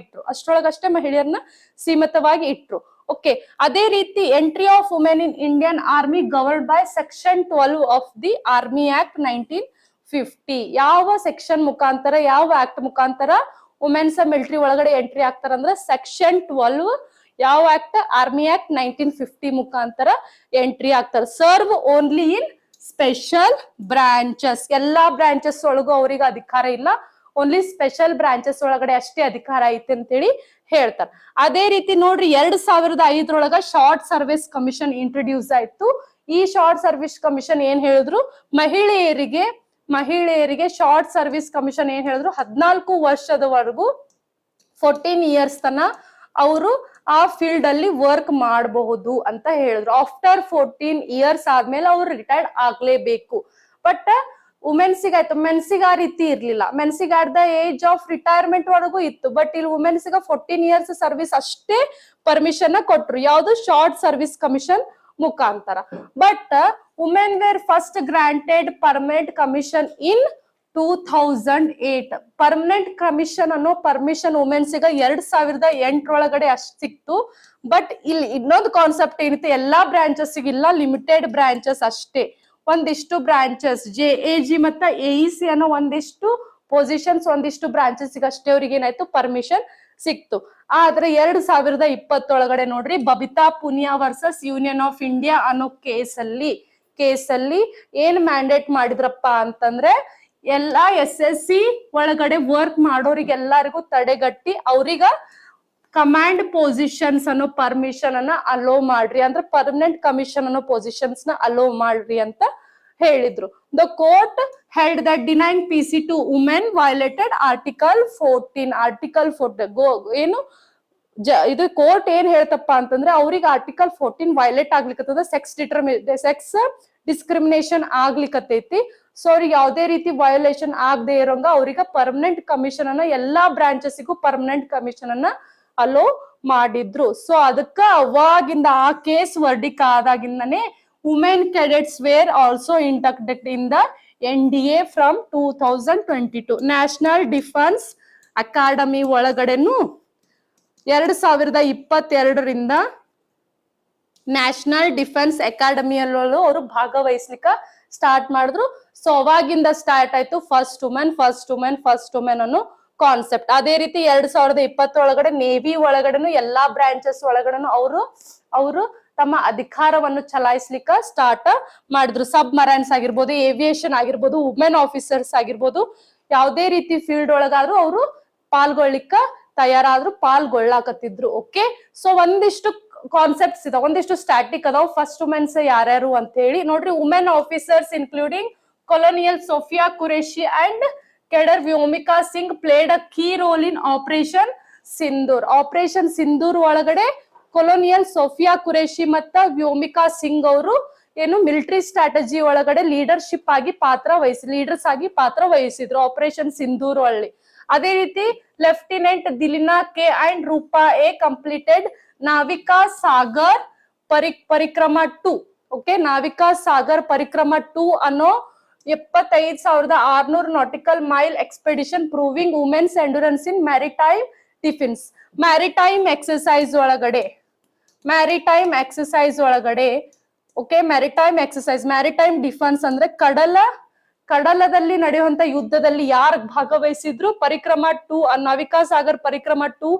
ಇಟ್ರು. ಓಕೆ, ಅದೇ ರೀತಿ entry of women in Indian army governed by section 12 of the army act 1950. ಯಾವ ಸೆಕ್ಷನ್ ಮುಖಾಂತರ, ಯಾವ ಆಕ್ಟ್ ಮುಖಾಂತರ ವುಮೆನ್ಸ್ ಮಿಲಿಟರಿ ಒಳಗಡೆ ಎಂಟ್ರಿ ಆಗ್ತಾರ ಅಂದ್ರೆ ಸೆಕ್ಷನ್ 12 ಯಾವ ಆಕ್ಟ್, ಆರ್ಮಿ ಆಕ್ಟ್ 1950 ಮುಖಾಂತರ ಎಂಟ್ರಿ ಆಗ್ತಾರೆ. Serve only in special branches, ಎಲ್ಲಾ ಬ್ರಾಂಚಸ್ ಒಳಗೂ ಅವ್ರಿಗೆ ಅಧಿಕಾರ ಇಲ್ಲ, ಓನ್ಲಿ ಸ್ಪೆಷಲ್ ಬ್ರಾಂಚಸ್ ಒಳಗಡೆ ಅಷ್ಟೇ ಅಧಿಕಾರ ಐತೆ ಅಂತೇಳಿ ಹೇಳ್ತಾರೆ. ಅದೇ ರೀತಿ ನೋಡ್ರಿ 2005 ಶಾರ್ಟ್ ಸರ್ವಿಸ್ ಕಮಿಷನ್ ಇಂಟ್ರೊಡ್ಯೂಸ್ ಆಯ್ತು. ಈ ಶಾರ್ಟ್ ಸರ್ವಿಸ್ ಕಮಿಷನ್ ಏನ್ ಹೇಳಿದ್ರು, ಮಹಿಳೆಯರಿಗೆ ಶಾರ್ಟ್ ಸರ್ವಿಸ್ ಕಮಿಷನ್ ಏನ್ ಹೇಳಿದ್ರು, 14 ವರ್ಷದವರೆಗೂ 14 ಇಯರ್ಸ್ ತನ ಅವರು ಆ ಫೀಲ್ಡ್ ಅಲ್ಲಿ ವರ್ಕ್ ಮಾಡಬಹುದು ಅಂತ ಹೇಳಿದ್ರು. ಆಫ್ಟರ್ 14 ಇಯರ್ಸ್ ಆದ್ಮೇಲೆ ಅವ್ರು ರಿಟೈರ್ಡ್ ಆಗ್ಲೇಬೇಕು. ಬಟ್ ವುಮೆನ್ಸಿಗೆ ಆಯ್ತು, ಮೆನ್ಸಿಗೆ ಆ ರೀತಿ ಇರ್ಲಿಲ್ಲ. ಮೆನ್ಸಿಗೆ at the age of retirement ವರೆಗೂ ಇತ್ತು. ಬಟ್ ಇಲ್ಲಿ ವುಮೆನ್ಸ್ಗೆ 14 ಇಯರ್ಸ್ ಸರ್ವಿಸ್ ಅಷ್ಟೇ ಪರ್ಮಿಷನ್ ಕೊಟ್ರು, ಯಾವ್ದು, ಶಾರ್ಟ್ ಸರ್ವಿಸ್ ಕಮಿಷನ್ ಮುಖಾಂತರ. But women were first granted permanent commission in 2008. Permanent commission ಅನ್ನೋ ಪರ್ಮಿಷನ್ ವುಮೆನ್ಸ್ಗೆ 2008 ಒಳಗಡೆ ಅಷ್ಟು ಸಿಕ್ತು. ಬಟ್ ಇಲ್ಲಿ ಇನ್ನೊಂದು ಕಾನ್ಸೆಪ್ಟ್ ಏನಿತ್ತು, ಎಲ್ಲಾ ಬ್ರಾಂಚಸ್ ಇಲ್ಲ, ಲಿಮಿಟೆಡ್ ಬ್ರಾಂಚಸ್ ಅಷ್ಟೇ. ಒಂದಿಷ್ಟು ಬ್ರಾಂಚಸ್ JAG ಮತ್ತೆ AEC ಅನ್ನೋ ಒಂದಿಷ್ಟು ಪೊಸಿಷನ್ಸ್, ಒಂದಿಷ್ಟು ಬ್ರಾಂಚಸ್ ಅಷ್ಟೇ ಅವ್ರಿಗೆ ಏನಾಯ್ತು ಪರ್ಮಿಷನ್ ಸಿಕ್ತು. ಆದ್ರೆ 2020 ನೋಡ್ರಿ Babita Punia versus union of India ಅನ್ನೋ ಕೇಸಲ್ಲಿ ಏನ್ ಮ್ಯಾಂಡೇಟ್ ಮಾಡಿದ್ರಪ್ಪ ಅಂತಂದ್ರೆ ಎಲ್ಲಾ SSC ಒಳಗಡೆ ವರ್ಕ್ ಮಾಡೋರಿಗೆಲ್ಲರಿಗೂ ತಡೆಗಟ್ಟಿ ಅವ್ರಿಗ ಕಮಾಂಡ್ ಪೊಸಿಷನ್ಸ್ ಅನ್ನೋ ಪರ್ಮಿಷನ್ ಅನ್ನ ಅಲೋ ಮಾಡ್ರಿ, ಅಂದ್ರೆ ಪರ್ಮನೆಂಟ್ ಕಮಿಷನ್ ಅನ್ನೋ ಪೊಸಿಷನ್ಸ್ ನ ಅಲೋ ಮಾಡ್ರಿ ಅಂತ ಹೇಳಿದ್ರು. The court held that denying PC to women violated article 14 ಏನು ಇದು ಕೋರ್ಟ್ ಏನ್ ಹೇಳ್ತಪ್ಪ ಅಂತಂದ್ರೆ ಅವ್ರಿಗೆ ಆರ್ಟಿಕಲ್ 14 ವೈಲೇಟ್ ಆಗ್ಲಿಕ್ಕತ್ತದ, ಸೆಕ್ಸ್ ಡಿಸ್ಕ್ರಿಮಿನೇಷನ್ ಆಗ್ಲಿಕ್ಕತ್ತೈತಿ. ಸೊ ಅವ್ರಿಗೆ ಯಾವ್ದೇ ರೀತಿ ವಯೋಲೇಷನ್ ಆಗದೆ ಇರೋಂಗ ಅವ್ರಿಗೆ ಪರ್ಮನೆಂಟ್ ಕಮಿಷನ್ ಅನ್ನ ಎಲ್ಲಾ ಬ್ರಾಂಚಸ್ಗೂ ಪರ್ಮನೆಂಟ್ ಕಮಿಷನ್ ಅನ್ನ ಅಲೋ ಮಾಡಿದ್ರು. ಸೊ ಅದಕ್ಕ ಅವಾಗಿಂದ ಆ ಕೇಸ್ ವರ್ಡಿಕ್ ಆದಾಗಿಂದನೇ women cadets were also inducted in the NDA from 2022. National defence academy ಒಳಗಡೆನು 2022ರಿಂದ ನ್ಯಾಷನಲ್ ಡಿಫೆನ್ಸ್ ಅಕಾಡೆಮಿಯಲ್ಲೂ ಅವರು ಭಾಗವಹಿಸ್ಲಿಕ್ಕ ಸ್ಟಾರ್ಟ್ ಮಾಡಿದ್ರು. ಸೊ ಅವಾಗಿಂದ ಸ್ಟಾರ್ಟ್ ಆಯ್ತು ಫಸ್ಟ್ ವುಮೆನ್ ಅನ್ನೋ ಕಾನ್ಸೆಪ್ಟ್. ಅದೇ ರೀತಿ 2020 ಒಳಗಡೆ ನೇವಿ ಒಳಗಡೆನು ಎಲ್ಲಾ ಬ್ರಾಂಚಸ್ ಒಳಗಡೆನು ಅವರು ತಮ್ಮ ಅಧಿಕಾರವನ್ನು ಚಲಾಯಿಸ್ಲಿಕ್ಕ ಸ್ಟಾರ್ಟ್ ಮಾಡಿದ್ರು. ಸಬ್ ಮರೈನ್ಸ್ ಆಗಿರ್ಬೋದು, ಏವಿಯೇಷನ್ ಆಗಿರ್ಬೋದು, ವುಮೆನ್ ಆಫೀಸರ್ಸ್ ಆಗಿರ್ಬೋದು, ಯಾವುದೇ ರೀತಿ ಫೀಲ್ಡ್ ಒಳಗಾದ್ರೂ ಅವರು ಪಾಲ್ಗೊಳ್ಳಿಕ್ಕ ತಯಾರಾದ್ರು, ಪಾಲ್ಗೊಳ್ಳಾಕತ್ತಿದ್ರು. ಓಕೆ, ಸೊ ಒಂದಿಷ್ಟು ಕಾನ್ಸೆಪ್ಟ್ಸ್ ಇದಾವ, ಒಂದಿಷ್ಟು ಸ್ಟ್ಯಾಟಿಕ್ ಅದಾವ. ಫಸ್ಟ್ ವುಮೆನ್ಸ್ ಯಾರ್ಯಾರು ಅಂತ ಹೇಳಿ ನೋಡ್ರಿ. Women officers including colonel Sophia Qureshi and cadre Vyomika Singh played a key role in operation Sindoor ಒಳಗಡೆ ಕೊಲೋನಿಯಲ್ ಸೋಫಿಯಾ ಕುರೇಶಿ ಮತ್ತ ವ್ಯೋಮಿಕಾ ಸಿಂಗ್ ಅವರು ಏನು ಮಿಲಿಟರಿ ಸ್ಟ್ರಾಟಜಿ ಒಳಗಡೆ ಲೀಡರ್ಸ್ ಆಗಿ ಪಾತ್ರ ವಹಿಸಿದ್ರು ಆಪರೇಷನ್ ಸಿಂಧೂರ್ ಒಳ್ಳಿ. ಅದೇ ರೀತಿ lieutenant Dilna K and Roopa A completed Navika Sagar Parikrama 2. Okay, Navika Sagar Parikrama 2 ಅನ್ನೋ 75,600 nautical mile expedition proving women's endurance in maritime defence. Maritime exercise ಒಳಗಡೆ ಓಕೆ, ಮ್ಯಾರಿಟೈಮ್ ಡಿಫೆನ್ಸ್ ಅಂದ್ರೆ ಕಡಲದಲ್ಲಿ ನಡೆಯುವಂತ ಯುದ್ಧದಲ್ಲಿ ಯಾರು ಭಾಗವಹಿಸಿದ್ರು? ಪರಿಕ್ರಮ 2, ನಾವಿಕಾ ಸಾಗರ್ ಪರಿಕ್ರಮ 2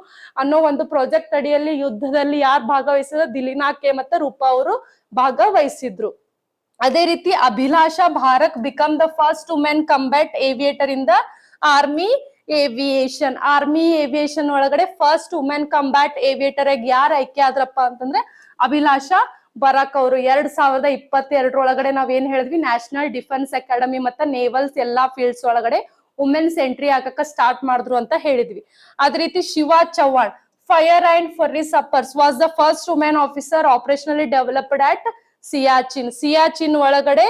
ಅನ್ನೋ ಒಂದು ಪ್ರಾಜೆಕ್ಟ್ ಅಡಿಯಲ್ಲಿ ಯುದ್ಧದಲ್ಲಿ ಯಾರು ಭಾಗವಹಿಸಿದ್ರು? ದಿಲಿನಾ ಕೆ ಮತ್ತೆ ರೂಪಾ ಅವರು ಭಾಗವಹಿಸಿದ್ರು. ಅದೇ ರೀತಿ Abhilasha Barak become the first women combat aviator in the army aviation ಒಳಗಡೆ ಫಸ್ಟ್ ವುಮೆನ್ ಕಂಬ್ಯಾಟ್ ಏವಿಯೇಟರ್ ಆಗಿ ಯಾರು ಆಯ್ಕೆ ಆದ್ರಪ್ಪ ಅಂತಂದ್ರೆ ಅಭಿಲಾಷಾ ಬರಾಕ್ ಅವರು. 2022 ಒಳಗಡೆ ನಾವ್ ಏನ್ ಹೇಳಿದ್ವಿ, ನ್ಯಾಷನಲ್ ಡಿಫೆನ್ಸ್ ಅಕಾಡೆಮಿ ಮತ್ತೆ ನೇವಲ್ಸ್ ಎಲ್ಲಾ ಫೀಲ್ಡ್ಸ್ ಒಳಗಡೆ ವುಮೆನ್ಸ್ ಎಂಟ್ರಿ ಆಗಕ್ಕೆ ಸ್ಟಾರ್ಟ್ ಮಾಡಿದ್ರು ಅಂತ ಹೇಳಿದ್ವಿ. ಅದೇ ರೀತಿ Shiva Chauhan fire and fury sappers was the first women officer operationally developed at Siachen ಒಳಗಡೆ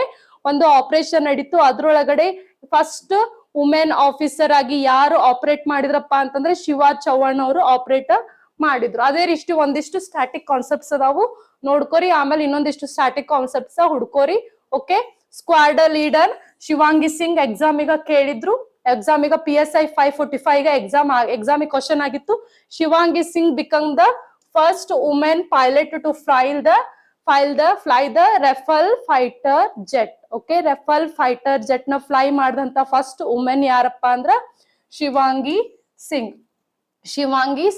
ಒಂದು ಆಪರೇಷನ್ ನಡೀತು. ಅದ್ರೊಳಗಡೆ ಫಸ್ಟ್ ವುಮೆನ್ ಆಫೀಸರ್ ಆಗಿ ಯಾರು ಆಪರೇಟ್ ಮಾಡಿದ್ರಪ್ಪ ಅಂತಂದ್ರೆ ಶಿವಾ ಚೌಹಾಣ್ ಅವರು ಆಪರೇಟ್ ಮಾಡಿದ್ರು. ಅದೇ ರೀತಿ ಒಂದಿಷ್ಟು ಸ್ಟ್ಯಾಟಿಕ್ ಕಾನ್ಸೆಪ್ಟ್ಸ್ ಅದಾವು, ನೋಡ್ಕೋರಿ. ಆಮೇಲೆ ಇನ್ನೊಂದಿಷ್ಟು ಸ್ಟ್ಯಾಟಿಕ್ ಕಾನ್ಸೆಪ್ಟ್ಸ್ ಹುಡ್ಕೋರಿ. Okay, squad leader Shivangi Singh exam ಈಗ ಕೇಳಿದ್ರು. ಎಕ್ಸಾಮ್ ಈಗ PSI 545 ಎಕ್ಸಾಮ್ ಕ್ವಶನ್ ಆಗಿತ್ತು. Shivangi Singh become the first women pilot to fly the Rafale fighter jet. Okay, Rafale fighter jet ನ ಫ್ಲೈ ಮಾಡಿದಂತ ಫಸ್ಟ್ ವುಮೆನ್ ಯಾರಪ್ಪ ಅಂದ್ರ ಶಿವಾಂಗಿ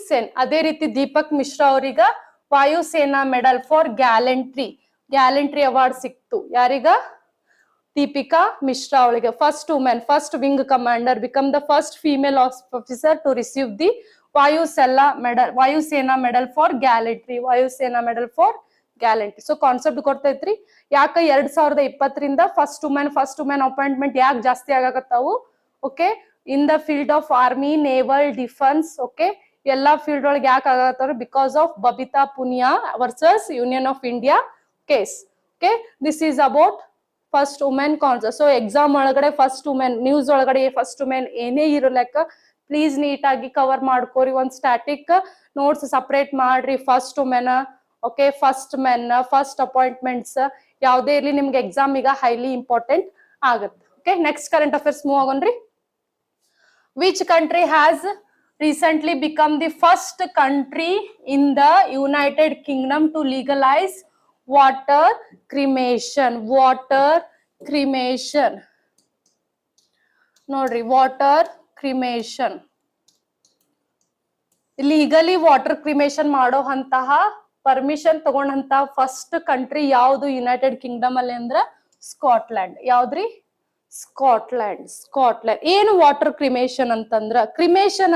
ಸೆನ್. ಅದೇ ರೀತಿ ದೀಪಕ್ ಮಿಶ್ರಾ ಅವರಿಗ Vayusena medal for gallantry award ಸಿಕ್ತು. ಯಾರಿಗ? ದೀಪಿಕಾ ಮಿಶ್ರಾ ಅವಳಿಗೆ. First women, first wing commander, become the first female officer to receive the Vayusena medal for gallantry. So concept ಗೊತ್ತೈತ್ರಿ. ಯಾಕ 2020ರಿಂದ ಫಸ್ಟ್ ವುಮೆನ್ ಅಪಾಯಿಂಟ್ಮೆಂಟ್ ಯಾಕೆ ಜಾಸ್ತಿ ಆಗಾಕತ್ತಾವು? Okay, in the field of army, naval, defence, okay, ಎಲ್ಲಾ ಫೀಲ್ಡ್ ಒಳಗೆ ಯಾಕೆ ಆಗತ್ತಾರ? Because of Babita Punia versus union of India case. Okay, this is about first women concept. So exam ಒಳಗಡೆ ಫಸ್ಟ್ ವುಮೆನ್, ನ್ಯೂಸ್ ಒಳಗಡೆ first women ಏನೇ ಇರಲೆಕ್ಕ please ನೀಟಾಗಿ cover ಮಾಡ್ಕೋರಿ. ಒಂದ್ ಸ್ಟ್ಯಾಟಿಕ್ ನೋಟ್ಸ್ ಸಪರೇಟ್ ಮಾಡ್ರಿ. First women, okay, first men, first appointments ಯಾವುದೇ ಇರ್ಲಿ ನಿಮ್ಗೆ ಎಕ್ಸಾಮ್ ಈಗ ಹೈಲಿ ಇಂಪಾರ್ಟೆಂಟ್ ಆಗುತ್ತೆ. Okay, next current affairs move ಆಗೋಣ್ರಿ. Which country has recently become the first country in the United Kingdom to legalize water cremation. ನೋಡ್ರಿ, water cremation legally water cremation ಮಾಡೋಂತಹ permission ತಗೊಂಡಂತ first country ಯಾವ್ದು United Kingdom ಅಲ್ಲಿ ಅಂದ್ರ Scotland. ಯಾವ್ದ್ರಿ? Scotland. ಏನು water cremation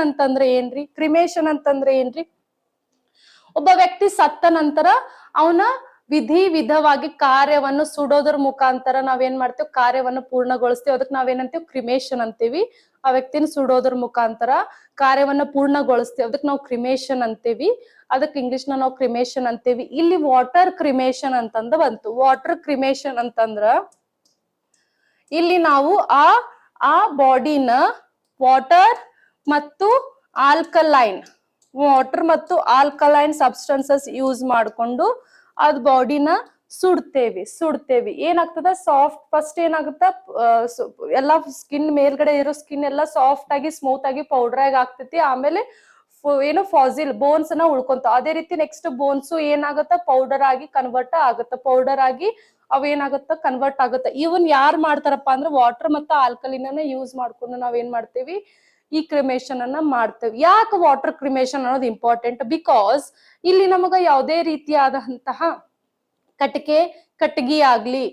ಅಂತಂದ್ರೆ ಏನ್ರಿ? ಒಬ್ಬ ವ್ಯಕ್ತಿ ಸತ್ತ ನಂತರ ಅವನ ವಿಧವಾಗಿ ಕಾರ್ಯವನ್ನು ಸುಡೋದ್ರ ಮುಖಾಂತರ ನಾವೇನ್ ಮಾಡ್ತೇವೆ, ಕಾರ್ಯವನ್ನು ಪೂರ್ಣಗೊಳಿಸ್ತೇವೆ. ಅದಕ್ಕೆ ನಾವೇನಂತೀವಿ? ಕ್ರಿಮೇಷನ್ ಅಂತೀವಿ. ಆ ವ್ಯಕ್ತಿನ ಸುಡೋದ್ರ ಮುಖಾಂತರ ಕಾರ್ಯವನ್ನ ಪೂರ್ಣಗೊಳಿಸ್ತೇವೆ, ಅದಕ್ಕೆ ನಾವು ಕ್ರಿಮೇಷನ್ ಅಂತೀವಿ. ಅದಕ್ಕೆ ಇಂಗ್ಲಿಷ್ ನಾವು ಕ್ರಿಮೇಷನ್ ಅಂತೀವಿ. ಇಲ್ಲಿ ವಾಟರ್ ಕ್ರಿಮೇಷನ್ ಅಂತಂದ ಬಂತು. ವಾಟರ್ ಕ್ರಿಮೇಷನ್ ಅಂತಂದ್ರ ಇಲ್ಲಿ ನಾವು ಆ ಬಾಡಿನ ವಾಟರ್ ಮತ್ತು ಆಲ್ಕಲೈನ್ ಸಬ್ಸ್ಟೆನ್ಸಸ್ ಯೂಸ್ ಮಾಡ್ಕೊಂಡು ಅದ್ ಬಾಡಿನ ಸುಡ್ತೇವಿ. ಏನಾಗ್ತದ? ಸಾಫ್ಟ್ ಫಸ್ಟ್ ಏನಾಗುತ್ತ, ಎಲ್ಲಾ ಸ್ಕಿನ್ ಮೇಲ್ಗಡೆ ಇರೋ ಸ್ಕಿನ್ ಎಲ್ಲ ಸಾಫ್ಟ್ ಆಗಿ ಸ್ಮೂತ್ ಆಗಿ ಪೌಡರ್ ಆಗಿ ಆಗ್ತೈತಿ. ಆಮೇಲೆ ಏನು ಫಾಸಿಲ್ ಬೋನ್ಸ್ ನ ಉಳ್ಕೊಂತ. ಅದೇ ರೀತಿ ನೆಕ್ಸ್ಟ್ ಬೋನ್ಸ್ ಏನಾಗತ್ತ? ಪೌಡರ್ ಆಗಿ ಕನ್ವರ್ಟ್ ಆಗುತ್ತ. ಇವನ್ ಯಾರು ಮಾಡ್ತಾರಪ್ಪ ಅಂದ್ರೆ ವಾಟರ್ ಮತ್ತು ಆಲ್ಕಲಿನ ಯೂಸ್ ಮಾಡ್ಕೊಂಡು ನಾವೇನ್ ಮಾಡ್ತೇವಿ? ಈ ಕ್ರಿಮೇಷನ್ ಅನ್ನ ಮಾಡ್ತೇವೆ. ಯಾಕೆ ವಾಟರ್ ಕ್ರಿಮೇಷನ್ ಅನ್ನೋದು ಇಂಪಾರ್ಟೆಂಟ್? ಬಿಕಾಸ್ ಇಲ್ಲಿ ನಮಗ ಯಾವುದೇ ರೀತಿಯಾದಂತಹ ಕಟ್ಟಿಗೆ ಆಗ್ಲಿ,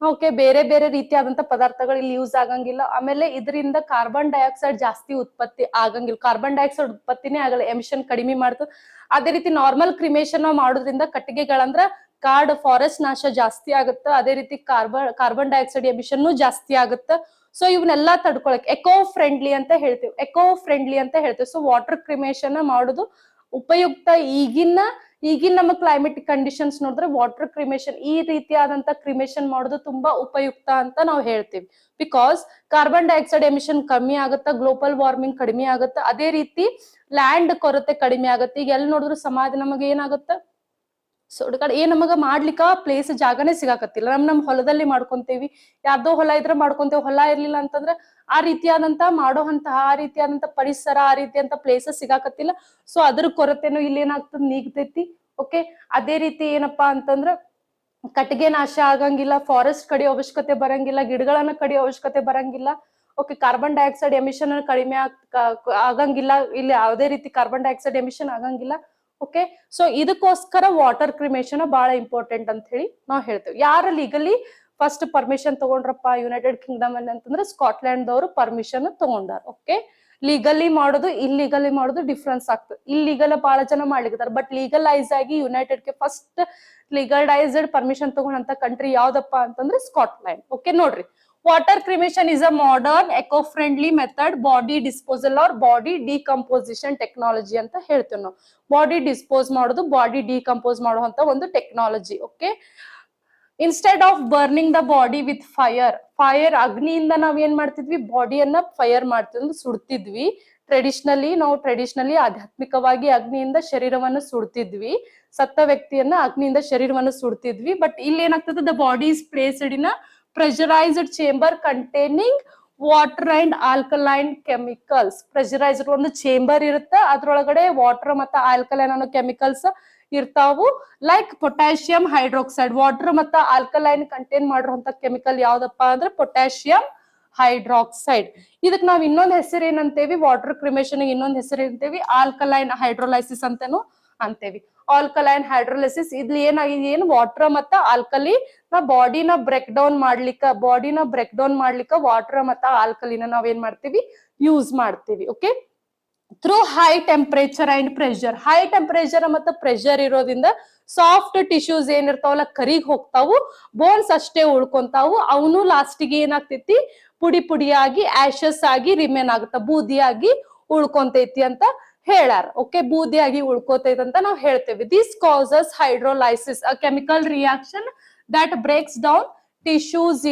ಓಕೆ, ಬೇರೆ ರೀತಿಯಾದಂತಹ ಪದಾರ್ಥಗಳು ಇಲ್ಲಿ ಯೂಸ್ ಆಗಂಗಿಲ್ಲ. ಆಮೇಲೆ ಇದರಿಂದ ಕಾರ್ಬನ್ ಡೈಆಕ್ಸೈಡ್ ಜಾಸ್ತಿ ಉತ್ಪತ್ತಿ ಆಗಂಗಿಲ್ಲ. ಕಾರ್ಬನ್ ಡೈಆಕ್ಸೈಡ್ ಉತ್ಪತ್ತಿನೇ ಆಗಲ್ಲ, ಎಮಿಷನ್ ಕಡಿಮೆ ಮಾಡ್ತದೆ. ಅದೇ ರೀತಿ ನಾರ್ಮಲ್ ಕ್ರಿಮೇಷನ್ ಮಾಡೋದ್ರಿಂದ ಕಟ್ಟಿಗೆಗಳಂದ್ರ ಕಾಡ್ ಫಾರೆಸ್ಟ್ ನಾಶ ಜಾಸ್ತಿ ಆಗುತ್ತೆ. ಅದೇ ರೀತಿ ಕಾರ್ಬನ್ ಡೈಆಕ್ಸೈಡ್ ಎಮಿಷನ್ ಜಾಸ್ತಿ ಆಗುತ್ತೆ. ಸೊ ಇವನ್ನೆಲ್ಲಾ ತಡ್ಕೊಳಕ್ ಎಕೋ ಫ್ರೆಂಡ್ಲಿ ಅಂತ ಹೇಳ್ತೇವೆ. ಸೊ ವಾಟರ್ ಕ್ರಿಮೇಷನ್ ಮಾಡೋದು ಉಪಯುಕ್ತ. ಈಗಿನ ನಮ್ಮ ಕ್ಲೈಮೇಟಿಕ್ ಕಂಡೀಷನ್ಸ್ ನೋಡಿದ್ರೆ ವಾಟರ್ ಕ್ರಿಮೇಷನ್, ಈ ರೀತಿಯಾದಂತ ಕ್ರಿಮೇಷನ್ ಮಾಡೋದು ತುಂಬಾ ಉಪಯುಕ್ತ ಅಂತ ನಾವು ಹೇಳ್ತೀವಿ. ಬಿಕಾಸ್ ಕಾರ್ಬನ್ ಡೈಆಕ್ಸೈಡ್ ಎಮಿಷನ್ ಕಮ್ಮಿ ಆಗುತ್ತಾ, ಗ್ಲೋಬಲ್ ವಾರ್ಮಿಂಗ್ ಕಡಿಮೆ ಆಗುತ್ತೆ. ಅದೇ ರೀತಿ ಲ್ಯಾಂಡ್ ಕೊರತೆ ಕಡಿಮೆ ಆಗುತ್ತೆ. ಈಗ ಎಲ್ಲಿ ನೋಡಿದ್ರು ಸಮಾಜ ನಮಗೆ ಏನಾಗುತ್ತೆ, ನಮಗ ಮಾಡ್ಲಿಕ್ಕ ಪ್ಲೇಸ್ ಜಾಗನೇ ಸಿಗಾಕತ್ತಿಲ್ಲ. ನಮ್ ಹೊಲದಲ್ಲಿ ಮಾಡ್ಕೊಂತೇವಿ, ಯಾರ್ದೋ ಹೊಲ ಇದ್ರೆ ಮಾಡ್ಕೊಂತೇವಿ. ಹೊಲ ಇರ್ಲಿಲ್ಲ ಅಂತಂದ್ರೆ ಆ ರೀತಿಯಾದಂತ ಪರಿಸರ, ಆ ರೀತಿಯಂತ ಪ್ಲೇಸಸ್ ಸಿಗಾಕತ್ತಿಲ್ಲ. ಸೊ ಅದ್ರ ಕೊರತೆನೂ ಇಲ್ಲಿ ಏನಾಗ್ತದೆ, ನೀಗ್ತೈತಿ. ಓಕೆ, ಅದೇ ರೀತಿ ಏನಪ್ಪಾ ಅಂತಂದ್ರ ಕಟ್ಟಿಗೆ ನಾಶ ಆಗಂಗಿಲ್ಲ, ಫಾರೆಸ್ಟ್ ಕಡಿಯೋ ಅವಶ್ಯಕತೆ ಬರಂಗಿಲ್ಲ, ಗಿಡಗಳನ್ನ ಕಡಿಯೋ ಅವಶ್ಯಕತೆ ಬರಂಗಿಲ್ಲ. ಓಕೆ, ಕಾರ್ಬನ್ ಡೈಆಕ್ಸೈಡ್ ಎಮಿಷನ್ ಕಡಿಮೆ ಆಗಂಗಿಲ್ಲ. ಇಲ್ಲಿ ಯಾವುದೇ ರೀತಿ ಕಾರ್ಬನ್ ಡೈಆಕ್ಸೈಡ್ ಎಮಿಷನ್ ಆಗಂಗಿಲ್ಲ. ಓಕೆ, ಸೊ ಇದಕ್ಕೋಸ್ಕರ ವಾಟರ್ ಕ್ರಿಮೇಷನ್ ಬಹಳ ಇಂಪಾರ್ಟೆಂಟ್ ಅಂತ ಹೇಳಿ ನಾವು ಹೇಳ್ತೇವೆ. ಯಾರು ಲೀಗಲಿ ಫಸ್ಟ್ ಪರ್ಮಿಷನ್ ತಗೊಂಡ್ರಪ್ಪ ಯುನೈಟೆಡ್ ಕಿಂಗ್ಡಮ್ ಅಲ್ಲಿ ಅಂತಂದ್ರೆ ಸ್ಕಾಟ್ಲ್ಯಾಂಡ್ ದವರು ಪರ್ಮಿಷನ್ ತಗೊಂಡಾರ. ಓಕೆ, ಲೀಗಲಿ ಮಾಡೋದು ಇಲ್ಲಿಗಲಿ ಮಾಡೋದು ಡಿಫ್ರೆನ್ಸ್ ಆಗ್ತದೆ. ಇಲ್ಲಿಗಲ್ ಬಹಳ ಜನ ಮಾಡ್ಲಿಕ್ಕಿದ್ದಾರೆ, ಬಟ್ ಲೀಗಲೈಸ್ ಆಗಿ ಯುನೈಟೆಡ್ಗೆ ಫಸ್ಟ್ ಲೀಗಲೈಸ್ಡ್ ಪರ್ಮಿಷನ್ ತಗೊಂಡಂತ ಕಂಟ್ರಿ ಯಾವ್ದಪ್ಪ ಅಂತಂದ್ರೆ ಸ್ಕಾಟ್ಲ್ಯಾಂಡ್. ಓಕೆ, ನೋಡ್ರಿ, water cremation is a modern eco friendly method body disposal or body decomposition technology ಅಂತ ಹೇಳ್ತೇವೆ ನಾವು. ಬಾಡಿ ಡಿಸ್ಪೋಸ್ ಮಾಡೋದು, ಬಾಡಿ ಡಿಕಂಪೋಸ್ ಮಾಡುವಂತ ಒಂದು technology. Okay, instead of burning the body with fire ಅಗ್ನಿಯಿಂದ ನಾವ್ ಏನ್ ಮಾಡ್ತಿದ್ವಿ? ಬಾಡಿಯನ್ನ ಫೈರ್ ಮಾಡ್ತಿದ್ವಿ, ಸುಡ್ತಿದ್ವಿ. ಟ್ರೆಡಿಷನಲಿ ಆಧ್ಯಾತ್ಮಿಕವಾಗಿ ಅಗ್ನಿಯಿಂದ ಶರೀರವನ್ನು ಸುಡ್ತಿದ್ವಿ. ಸತ್ತ ವ್ಯಕ್ತಿಯನ್ನ ಅಗ್ನಿಯಿಂದ ಶರೀರವನ್ನು ಸುಡ್ತಿದ್ವಿ. ಬಟ್ ಇಲ್ಲಿ ಏನಾಗ್ತದೆ? The body is placed in a pressurised chamber containing water and alkaline chemicals. Pressurised ಒಂದು ಚೇಂಬರ್ ಇರುತ್ತೆ, ಅದ್ರೊಳಗಡೆ ವಾಟರ್ ಮತ್ತು ಆಲ್ಕಲೈನ್ ಅನ್ನೋ ಕೆಮಿಕಲ್ಸ್ ಇರ್ತಾವು. Like potassium hydroxide. ವಾಟರ್ ಮತ್ತು ಆಲ್ಕಲೈನ್ ಕಂಟೈನ್ ಮಾಡಿರುವಂತ ಕೆಮಿಕಲ್ ಯಾವ್ದಪ್ಪ ಅಂದ್ರೆ ಪೊಟ್ಯಾಷಿಯಂ ಹೈಡ್ರಾಕ್ಸೈಡ್. ಇದಕ್ ನಾವ್ ಇನ್ನೊಂದ್ ಹೆಸರು ಏನಂತೇವಿ? ವಾಟರ್ ಕ್ರಿಮೇಷನ್ ಇನ್ನೊಂದ್ ಹೆಸರು ಏನಂತೇವಿ? ಆಲ್ಕಲೈನ್ ಹೈಡ್ರೋಲೈಸಿಸ್ ಅಂತಾನು ಅಂತೇವಿ. ಆಲ್ಕಲೈನ್ ಹೈಡ್ರೋಲಿಸಿಸ್ ಇಲ್ಲಿ ಏನಾಗಿದೆ? ವಾಟರ್ ಮತ್ತು ಆಲ್ಕಲಿ ಬಾಡಿನ ಬ್ರೇಕ್ ಡೌನ್ ಮಾಡ್ಲಿಕ್ಕ ವಾಟರ್ ಮತ್ತು ಆಲ್ಕಲಿನ ನಾವೇನ್ ಮಾಡ್ತೀವಿ? ಯೂಸ್ ಮಾಡ್ತೀವಿ. Okay, through high temperature and pressure. High temperature ಮತ್ತು ಪ್ರೆಷರ್ ಇರೋದ್ರಿಂದ ಸಾಫ್ಟ್ ಟಿಶ್ಯೂಸ್ ಏನಿರ್ತಾವಲ್ಲ ಕರಿಗ್ ಹೋಗ್ತಾವು, ಬೋನ್ಸ್ ಅಷ್ಟೇ ಉಳ್ಕೊಂತಾವು. ಅವನು ಲಾಸ್ಟಿಗೆ ಏನಾಗ್ತೈತಿ? ಪುಡಿಯಾಗಿ ಆಶಸ್ ಆಗಿ ರಿಮೇನ್ ಆಗುತ್ತ, ಬೂದಿಯಾಗಿ ಉಳ್ಕೊಂತೈತಿ ಅಂತ ಹೇಳ್ಯಾರ. ಓಕೆ, ಬೂದಿಯಾಗಿ ಉಳ್ಕೋತೈತಿ ಅಂತ ನಾವು ಹೇಳ್ತೇವೆ. This causes hydrolysis, a chemical reaction that breaks down tissues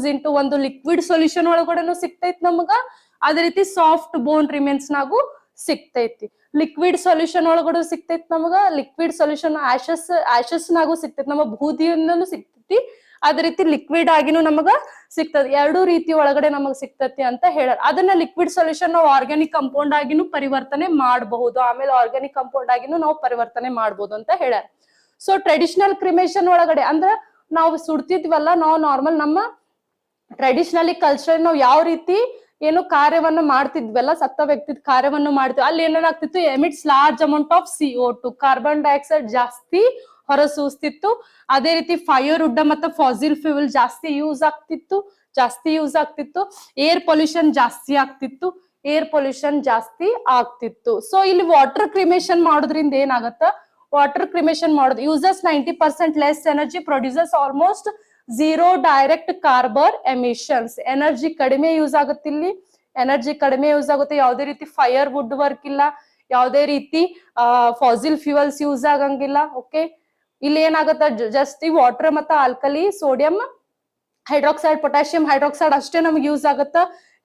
into ಒಂದು ಲಿಕ್ವಿಡ್ ಸೊಲ್ಯೂಷನ್ ಒಳಗಡೆನು ಸಿಗ್ತೈತಿ ನಮಗ. ಅದೇ ರೀತಿ ಸಾಫ್ಟ್ ಬೋನ್ ರಿಮೇನ್ಸ್ ನಾಗು ಸಿಗ್ತೈತಿ. ಲಿಕ್ವಿಡ್ ಸೊಲ್ಯೂಷನ್ ಒಳಗಡೆ ಸಿಗ್ತೈತಿ ನಮಗ. ಲಿಕ್ವಿಡ್ ಸೊಲ್ಯೂಷನ್ ಆಶಸ್ ನಾಗು ಸಿಗ್ತೈತಿ, ನಮ್ಮ ಬೂದಿಯಿಂದನು ಸಿಗ್ತೈತಿ. ಅದೇ ರೀತಿ ಲಿಕ್ವಿಡ್ ಆಗಿನೂ ನಮಗ ಸಿಗ್ತದೆ. ಎರಡು ರೀತಿ ಒಳಗಡೆ ನಮಗ್ ಸಿಗ್ತತಿ ಅಂತ ಹೇಳಾರ. ಅದನ್ನ ಲಿಕ್ವಿಡ್ ಸೊಲ್ಯೂಷನ್ ನಾವು ಆರ್ಗ್ಯಾನಿಕ್ ಕಂಪೌಂಡ್ ಆಗಿನೂ ಪರಿವರ್ತನೆ ಮಾಡಬಹುದು. ಆಮೇಲೆ ಆರ್ಗ್ಯಾನಿಕ್ ಕಂಪೌಂಡ್ ಆಗಿನೂ ನಾವು ಪರಿವರ್ತನೆ ಮಾಡಬಹುದು ಅಂತ ಹೇಳ್ಯಾರ. ಸೊ ಟ್ರೆಡಿಷನಲ್ ಕ್ರಿಮೇಷನ್ ಒಳಗಡೆ ಅಂದ್ರ ನಾವು ಸುಡ್ತಿದ್ವಲ್ಲ, ನಾವು ನಾರ್ಮಲ್ ನಮ್ಮ ಟ್ರೆಡಿಷನಲಿ ಕಲ್ಚರ್ ನಾವು ಯಾವ ರೀತಿ ಏನು ಕಾರ್ಯವನ್ನು ಮಾಡ್ತಿದ್ವಲ್ಲ, ಸತ್ತ ವ್ಯಕ್ತಿದ್ ಕಾರ್ಯವನ್ನು ಮಾಡ್ತಿದ್ವಿ, ಅಲ್ಲಿ ಏನಾಗ್ತಿತ್ತು, emits large amount of CO2, carbon dioxide ಜಾಸ್ತಿ ಹೊರಸೂಸ್ತಿತ್ತು. ಅದೇ ರೀತಿ ಫೈರ್ ವುಡ್ ಮತ್ತೆ ಫಾಸಿಲ್ ಫ್ಯೂಯಲ್ ಜಾಸ್ತಿ ಯೂಸ್ ಆಗ್ತಿತ್ತು. ಏರ್ ಪೊಲ್ಯೂಷನ್ ಜಾಸ್ತಿ ಆಗ್ತಿತ್ತು. ಸೊ ಇಲ್ಲಿ ವಾಟರ್ ಕ್ರಿಮೇಷನ್ ಮಾಡೋದ್ರಿಂದ ಏನಾಗತ್ತ, ವಾಟರ್ ಕ್ರಿಮೇಷನ್ ಮಾಡೋದು uses 90% less energy, produces almost zero direct carbon emissions. Energy ಕಡಿಮೆ ಯೂಸ್ ಆಗುತ್ತೆ, ಯಾವುದೇ ರೀತಿ ಫೈರ್ ವುಡ್ ವರ್ಕ್ ಇಲ್ಲ, ಯಾವುದೇ ರೀತಿ ಫಾಸಿಲ್ ಫ್ಯೂಯಲ್ಸ್ ಯೂಸ್ ಆಗಂಗಿಲ್ಲ. ಓಕೆ, ಇಲ್ಲಿ ಏನಾಗತ್ತ, ಜಸ್ಟ್ ಈ ವಾಟರ್ ಮತ್ತೆ alkali, sodium hydroxide, potassium hydroxide ಅಷ್ಟೇ ನಮ್ಗೆ ಯೂಸ್ ಆಗತ್ತ.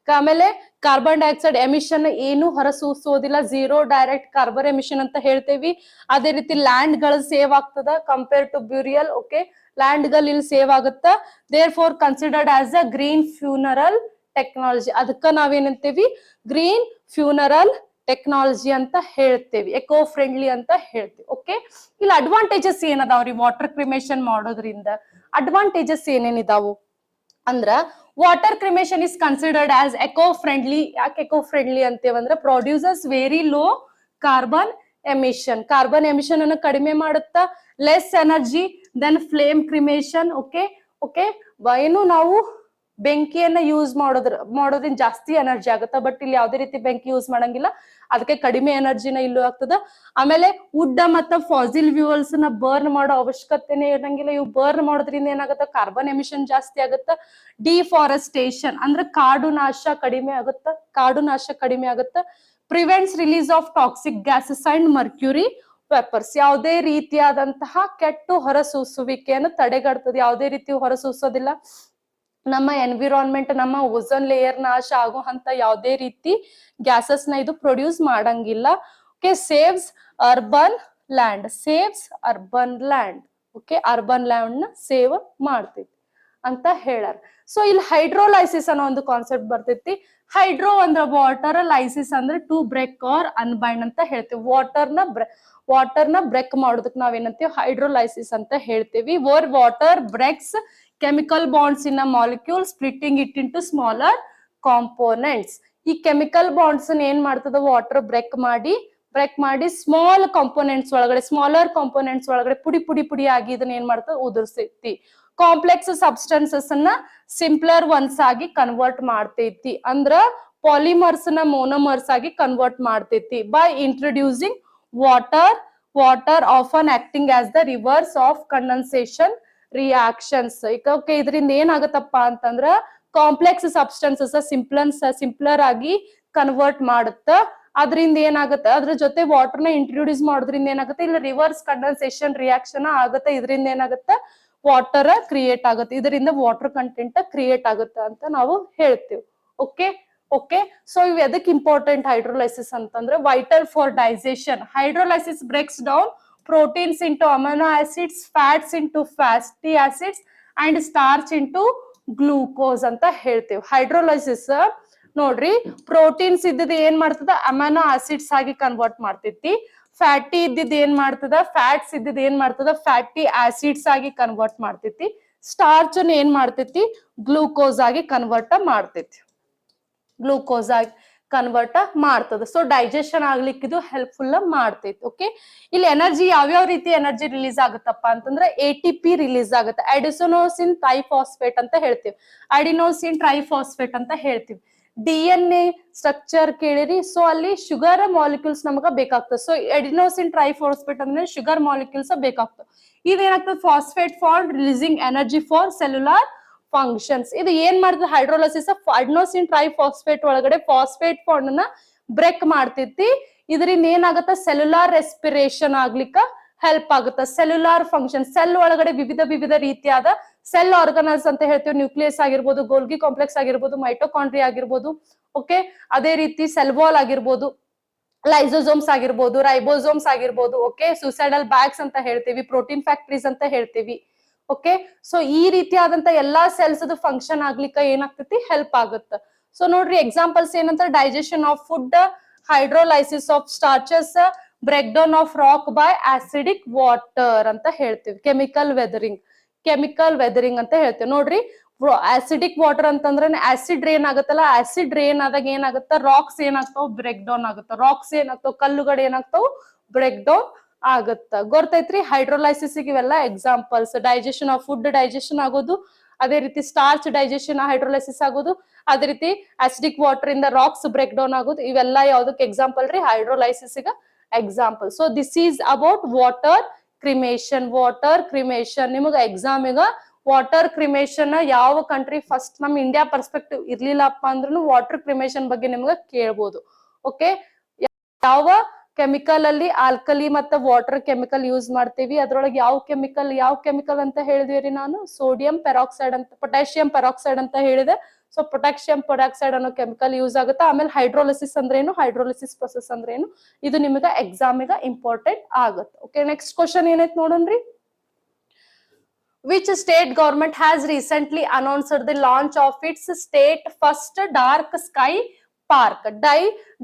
ಆಮೇಲೆ ಕಾರ್ಬನ್ ಡೈಆಕ್ಸೈಡ್ ಎಮಿಷನ್ ಏನು ಹೊರಸೂಸೋದಿಲ್ಲ, ಝೀರೋ ಡೈರೆಕ್ಟ್ ಕಾರ್ಬನ್ ಎಮಿಷನ್ ಅಂತ ಹೇಳ್ತೇವಿ. ಅದೇ ರೀತಿ ಲ್ಯಾಂಡ್ ಗಳು ಸೇವ್ ಆಗ್ತದ compare to burial. Okay, land ಗಳು ಇಲ್ಲಿ ಸೇವ್ ಆಗುತ್ತ. Therefore considered as a green funeral technology. ಅದಕ್ಕ ನಾವೇನಂತೇವಿ, ಗ್ರೀನ್ ಫ್ಯೂನರಲ್ ಟೆಕ್ನಾಲಜಿ ಅಂತ ಹೇಳ್ತೇವಿ, ಎಕೋ ಫ್ರೆಂಡ್ಲಿ ಅಂತ ಹೇಳ್ತೇವಿ. ಓಕೆ, ಇಲ್ಲಿ ಅಡ್ವಾಂಟೇಜಸ್ ಏನದಾವ್ರಿ ವಾಟರ್ ಕ್ರಿಮೇಷನ್ ಮಾಡೋದ್ರಿಂದ? ಅಡ್ವಾಂಟೇಜಸ್ ಏನೇನಿದಾವು ಅಂದ್ರ, water cremation is considered as eco friendly. ಯಾಕೆ ಎಕೋ ಫ್ರೆಂಡ್ಲಿ ಅಂತೇವಂದ್ರ, producers very low carbon emission ಅನ್ನು ಕಡಿಮೆ ಮಾಡುತ್ತಾ. Less energy then flame cremation. Okay, ಏನು ನಾವು ಬೆಂಕಿಯನ್ನ ಯೂಸ್ ಮಾಡೋದ್ರಿಂದ ಜಾಸ್ತಿ ಎನರ್ಜಿ ಆಗುತ್ತ, ಬಟ್ ಇಲ್ಲಿ ಯಾವುದೇ ರೀತಿ ಬೆಂಕಿ ಯೂಸ್ ಮಾಡಂಗಿಲ್ಲ, ಅದಕ್ಕೆ ಕಡಿಮೆ ಎನರ್ಜಿನ ಇಲ್ಲೂ ಆಗ್ತದ. ಆಮೇಲೆ ವುಡ್ ಮತ್ತು ಫಾಸಿಲ್ ಫ್ಯೂಯಲ್ಸ್ ನ ಬರ್ನ್ ಮಾಡೋ ಅವಶ್ಯಕತೆನೇ ಇರಂಗಿಲ್ಲ. ಇವು ಬರ್ನ್ ಮಾಡೋದ್ರಿಂದ ಏನಾಗುತ್ತೆ, ಕಾರ್ಬನ್ ಎಮಿಷನ್ ಜಾಸ್ತಿ ಆಗುತ್ತ. ಡಿಫಾರೆಸ್ಟೇಷನ್ ಅಂದ್ರೆ ಕಾಡು ನಾಶ ಕಡಿಮೆ ಆಗುತ್ತ. Prevents release of toxic gases and mercury vapours. ಯಾವುದೇ ರೀತಿಯಾದಂತಹ ಕೆಟ್ಟು ಹೊರಸೂಸುವಿಕೆಯನ್ನು ತಡೆಗಟ್ತದೆ, ಯಾವುದೇ ರೀತಿ ಹೊರಸೂಸೋದಿಲ್ಲ. ನಮ್ಮ ಎನ್ವಿರಾನ್ಮೆಂಟ್, ನಮ್ಮ ಓಝೋನ್ ಲೇಯರ್ ನಾಶ ಆಗುವಂತ ಯಾವುದೇ ರೀತಿ ಗ್ಯಾಸಸ್ ನ ಇದು ಪ್ರೊಡ್ಯೂಸ್ ಮಾಡಂಗಿಲ್ಲ. Okay, saves urban land. Okay, urban land ನ ಸೇವ್ ಮಾಡ್ತೈತಿ ಅಂತ ಹೇಳಾರ. ಸೊ ಇಲ್ಲಿ ಹೈಡ್ರೋಲೈಸಿಸ್ ಅನ್ನೋ ಒಂದು ಕಾನ್ಸೆಪ್ಟ್ ಬರ್ತೈತಿ. ಹೈಡ್ರೋ ಅಂದ್ರೆ ವಾಟರ್, ಲೈಸಿಸ್ ಅಂದ್ರೆ ಟು ಬ್ರೇಕ್ ಆರ್ ಅನ್ಬೈಂಡ್ ಅಂತ ಹೇಳ್ತೀವಿ. ವಾಟರ್ ನ ಬ್ರೇಕ್ ಮಾಡೋದಕ್ಕೆ ನಾವೇನಂತೀವಿ, ಹೈಡ್ರೋಲೈಸಿಸ್ ಅಂತ ಹೇಳ್ತೀವಿ. Water breaks chemical bonds in a molecule, splitting it into smaller components. ಈ ಕೆಮಿಕಲ್ ಬಾಂಡ್ಸ್ ಏನ್ ಮಾಡ್ತದ, ವಾಟರ್ ಬ್ರೇಕ್ ಮಾಡಿ ಸ್ಮಾಲ್ ಕಾಂಪೋನೆಂಟ್ಸ್ ಒಳಗಡೆ ಪುಡಿ ಆಗಿ ಇದನ್ನ ಏನ್ ಮಾಡ್ತದ, ಉದುರ್ಸೈತಿ. ಕಾಂಪ್ಲೆಕ್ಸ್ ಸಬ್ಸ್ಟೆನ್ಸಸ್ ಅನ್ನ ಸಿಂಪ್ಲರ್ ಒನ್ಸ್ ಆಗಿ ಕನ್ವರ್ಟ್ ಮಾಡ್ತೈತಿ. ಅಂದ್ರ ಪಾಲಿಮರ್ಸ್ ನ ಮೋನೋಮರ್ಸ್ ಆಗಿ ಕನ್ವರ್ಟ್ ಮಾಡ್ತೈತಿ. By introducing water often acting as the reverse of condensation reactions. Okay, ಇದರಿಂದ ಏನಾಗತ್ತಪ್ಪ ಅಂತಂದ್ರ ಕಾಂಪ್ಲೆಕ್ಸ್ ಸಬ್ಸ್ಟೆನ್ಸಸ್ ಸಿಂಪ್ಲರ್ ಆಗಿ ಕನ್ವರ್ಟ್ ಮಾಡುತ್ತ. ಅದರಿಂದ ಏನಾಗುತ್ತೆ, ಅದ್ರ ಜೊತೆ ವಾಟರ್ ನ ಇಂಟ್ರೊಡ್ಯೂಸ್ ಮಾಡೋದ್ರಿಂದ ಏನಾಗುತ್ತೆ, ಇಲ್ಲಿ ರಿವರ್ಸ್ ಕಂಡೆನ್ಸೇಷನ್ ರಿಯಾಕ್ಷನ್ ಆಗುತ್ತೆ. ಇದರಿಂದ ಏನಾಗುತ್ತೆ, ವಾಟರ್ ಕ್ರಿಯೇಟ್ ಆಗುತ್ತೆ. ಇದರಿಂದ ವಾಟರ್ ಕಂಟೆಂಟ್ ಕ್ರಿಯೇಟ್ ಆಗುತ್ತೆ ಅಂತ ನಾವು ಹೇಳ್ತೇವೆ. ಓಕೆ, ಸೊ ಇವ್ ಎದಕ್ ಇಂಪಾರ್ಟೆಂಟ್ ಹೈಡ್ರೋಲೈಸಿಸ್ ಅಂತಂದ್ರೆ, vital for digestion. Hydrolysis breaks down proteins into amino acids, fats into fatty acids and starch into glucose ಅಂತ ಹೇಳ್ತೇವೆ. ಹೈಡ್ರೋಲೈಸಿಸ್ ನೋಡ್ರಿ, ಪ್ರೋಟೀನ್ಸ್ ಇದ್ದಿದ್ದು ಏನ್ ಮಾಡ್ತದ, ಅಮೈನೋ ಆಸಿಡ್ಸ್ ಆಗಿ ಕನ್ವರ್ಟ್ ಮಾಡ್ತೈತಿ. ಫ್ಯಾಟಿ ಇದ್ದಿದ್ದು ಏನ್ ಮಾಡ್ತದ, ಫ್ಯಾಟ್ಸ್ ಇದ್ದಿದ್ದು ಏನ್ ಮಾಡ್ತದ, ಫ್ಯಾಟಿ ಆಸಿಡ್ಸ್ ಆಗಿ ಕನ್ವರ್ಟ್ ಮಾಡ್ತೈತಿ. ಸ್ಟಾರ್ಚ್ ಏನ್ ಮಾಡ್ತೈತಿ, ಗ್ಲೂಕೋಸ್ ಆಗಿ ಕನ್ವರ್ಟ್ ಮಾಡ್ತದ. ಸೊ ಡೈಜೆಷನ್ ಆಗ್ಲಿಕ್ಕೆ ಇದು ಹೆಲ್ಪ್ಫುಲ್ ಮಾಡ್ತೈತಿ. ಓಕೆ, ಇಲ್ಲಿ ಎನರ್ಜಿ ಯಾವ್ಯಾವ ರೀತಿ ಎನರ್ಜಿ ರಿಲೀಸ್ ಆಗುತ್ತಪ್ಪ ಅಂತಂದ್ರೆ, ATP ರಿಲೀಸ್ ಆಗುತ್ತೆ. ಅಡಿನೋಸಿನ್ ಟ್ರೈಫಾಸ್ಫೇಟ್ ಅಂತ ಹೇಳ್ತೀವಿ. DNA ಸ್ಟ್ರಕ್ಚರ್ ಕೇಳಿರಿ. ಸೊ ಅಲ್ಲಿ ಶುಗರ್ ಮಾಲಿಕ್ಯೂಲ್ಸ್ ನಮಗ ಬೇಕಾಗ್ತದೆ. ಸೊ ಅಡಿನೋಸಿನ್ ಟ್ರೈಫಾಸ್ಫೇಟ್ ಅಂದ್ರೆ ಶುಗರ್ ಮಾಲಿಕ್ಯೂಲ್ಸ್ ಬೇಕಾಗ್ತದೆ. ಇದೇನಾಗ್ತದೆ, phosphate for releasing energy for cellular functions. ಇದು ಏನ್ ಮಾಡ್ತದೆ, ಹೈಡ್ರೋಲೈಸಿಸ್ ಅಡಿನೋಸಿನ್ ಟ್ರೈಫಾಸ್ಫೇಟ್ ಒಳಗಡೆ ಫಾಸ್ಫೇಟ್ ಬಾಂಡ್ ನ ಬ್ರೇಕ್ ಮಾಡ್ತೈತಿ. ಇದರಿಂದ ಏನಾಗತ್ತ, ಸೆಲ್ಯುಲಾರ್ ರೆಸ್ಪಿರೇಷನ್ ಆಗ್ಲಿಕ್ಕ ಹೆಲ್ಪ್ ಆಗುತ್ತೆ. ಸೆಲ್ಯುಲಾರ್ ಫಂಕ್ಷನ್, ಸೆಲ್ ಒಳಗಡೆ ವಿವಿಧ ರೀತಿಯಾದ ಸೆಲ್ ಆರ್ಗನಲ್ಸ್ ಅಂತ ಹೇಳ್ತೀವಿ. ನ್ಯೂಕ್ಲಿಯಸ್ ಆಗಿರ್ಬೋದು, ಗೋಲ್ಗಿ ಕಾಂಪ್ಲೆಕ್ಸ್ ಆಗಿರ್ಬೋದು, ಮೈಟೋಕಾಂಡ್ರಿಯಾ ಆಗಿರ್ಬೋದು. ಓಕೆ, ಅದೇ ರೀತಿ ಸೆಲ್ ವಾಲ್ ಆಗಿರ್ಬೋದು, ಲೈಸೋಸೋಮ್ಸ್ ಆಗಿರ್ಬೋದು, ರೈಬೋಸೋಮ್ಸ್ ಆಗಿರ್ಬೋದು. ಓಕೆ, ಸುಸೈಡಲ್ ಬ್ಯಾಗ್ಸ್ ಅಂತ ಹೇಳ್ತೀವಿ, ಪ್ರೋಟೀನ್ ಫ್ಯಾಕ್ಟರೀಸ್ ಅಂತ ಹೇಳ್ತೀವಿ. ಓಕೆ, ಸೊ ಈ ರೀತಿಯಾದಂತ ಎಲ್ಲಾ ಸೆಲ್ಸ್ ಫಂಕ್ಷನ್ ಆಗ್ಲಿಕ್ಕೆ ಏನಾಗ್ತೈತಿ, ಹೆಲ್ಪ್ ಆಗುತ್ತೆ. ಸೊ ನೋಡ್ರಿ, ಎಕ್ಸಾಂಪಲ್ಸ್ ಏನಂತ, digestion of food, hydrolysis of starches, break down of rock by acidic water ಅಂತ ಹೇಳ್ತೀವಿ. ಕೆಮಿಕಲ್ ವೆದರಿಂಗ್ ಕೆಮಿಕಲ್ ವೆದರಿಂಗ್ ಅಂತ ಹೇಳ್ತೇವೆ. ನೋಡ್ರಿ, ಆಸಿಡಿಕ್ ವಾಟರ್ ಅಂತಂದ್ರೆ ಆಸಿಡ್ ರೇನ್ ಆಗತ್ತಲ್ಲ, ಆಸಿಡ್ ರೇನ್ ಆದಾಗ ಏನಾಗತ್ತ, ರಾಕ್ಸ್ ಏನಾಗ್ತಾವ, ಬ್ರೇಕ್ ಡೌನ್ ಆಗುತ್ತ. ರಾಕ್ಸ್ ಏನಾಗ್ತಾವ, ಕಲ್ಲುಗಳು ಏನಾಗ್ತಾವ, ಬ್ರೇಕ್ ಡೌನ್ ಆಗತ್ತ. ಗೊತ್ತೈತ್ರಿ? ಹೈಡ್ರೋಲೈಸಿಸ್ ಇವೆಲ್ಲ examples. Digestion of food digestion ಆಗೋದು, ಅದೇ ರೀತಿ ಸ್ಟಾರ್ಚ್ ಡೈಜೆಷನ್ ಹೈಡ್ರೋಲೈಸಿಸ್ ಆಗೋದು, ಅದೇ ರೀತಿ ಆಸಿಡಿಕ್ ವಾಟರ್ ಇಂದ ರಾಕ್ಸ್ ಬ್ರೇಕ್ ಡೌನ್ ಆಗೋದು. ಇವೆಲ್ಲ ಯಾವ್ದಕ್ಕೆ ಎಕ್ಸಾಂಪಲ್ ರೀ? Hydrolysis example. So this is about water cremation. Water cremation ನಿಮಗ ಎಕ್ಸಾಮ್ ಈಗ ವಾಟರ್ ಕ್ರಿಮೇಷನ್ ಯಾವ ಕಂಟ್ರಿ ಫಸ್ಟ್ ನಮ್ ಇಂಡಿಯಾ ಪರ್ಸ್ಪೆಕ್ಟಿವ್ ಇರ್ಲಿಲ್ಲಪ್ಪ ಅಂದ್ರೂ ವಾಟರ್ ಕ್ರಿಮೇಷನ್ ಬಗ್ಗೆ ನಿಮ್ಗೆ ಕೇಳ್ಬೋದು. ಓಕೆ, ಯಾವ ಕೆಮಿಕಲ್ ಅಲ್ಲಿ ಆಲ್ಕಲಿ ಮತ್ತೆ ವಾಟರ್ ಕೆಮಿಕಲ್ ಯೂಸ್ ಮಾಡ್ತೀವಿ, ಅದ್ರೊಳಗೆ ಯಾವ ಕೆಮಿಕಲ್ ಅಂತ ಹೇಳಿದ್ವಿ ನಾನು? ಸೋಡಿಯಂ ಪೆರಾಕ್ಸೈಡ್ ಅಂತ, ಪೊಟ್ಯಾಷಿಯಂ ಪೆರಾಕ್ಸೈಡ್ ಅಂತ ಹೇಳಿದೆ. ಸೊ ಪೊಟ್ಯಾಷಿಯಂ ಪೆರಾಕ್ಸೈಡ್ ಅನ್ನೋ ಕೆಮಿಕಲ್ ಯೂಸ್ ಆಗುತ್ತೆ. ಆಮೇಲೆ ಹೈಡ್ರೋಲಿಸಿಸ್ ಅಂದ್ರೆ ಏನು, ಹೈಡ್ರೋಲಿಸಿಸ್ ಪ್ರೊಸೆಸ್ ಅಂದ್ರೆ ಏನು, ಇದು ನಿಮಗೆ ಎಕ್ಸಾಮ್ ಇಂಪಾರ್ಟೆಂಟ್ ಆಗುತ್ತೆ. ಓಕೆ, ನೆಕ್ಸ್ಟ್ ಕ್ವಶನ್ ಏನೈತೆ ನೋಡೋಣ್ರಿ. Which state government has recently announced the launch of its state first dark sky park?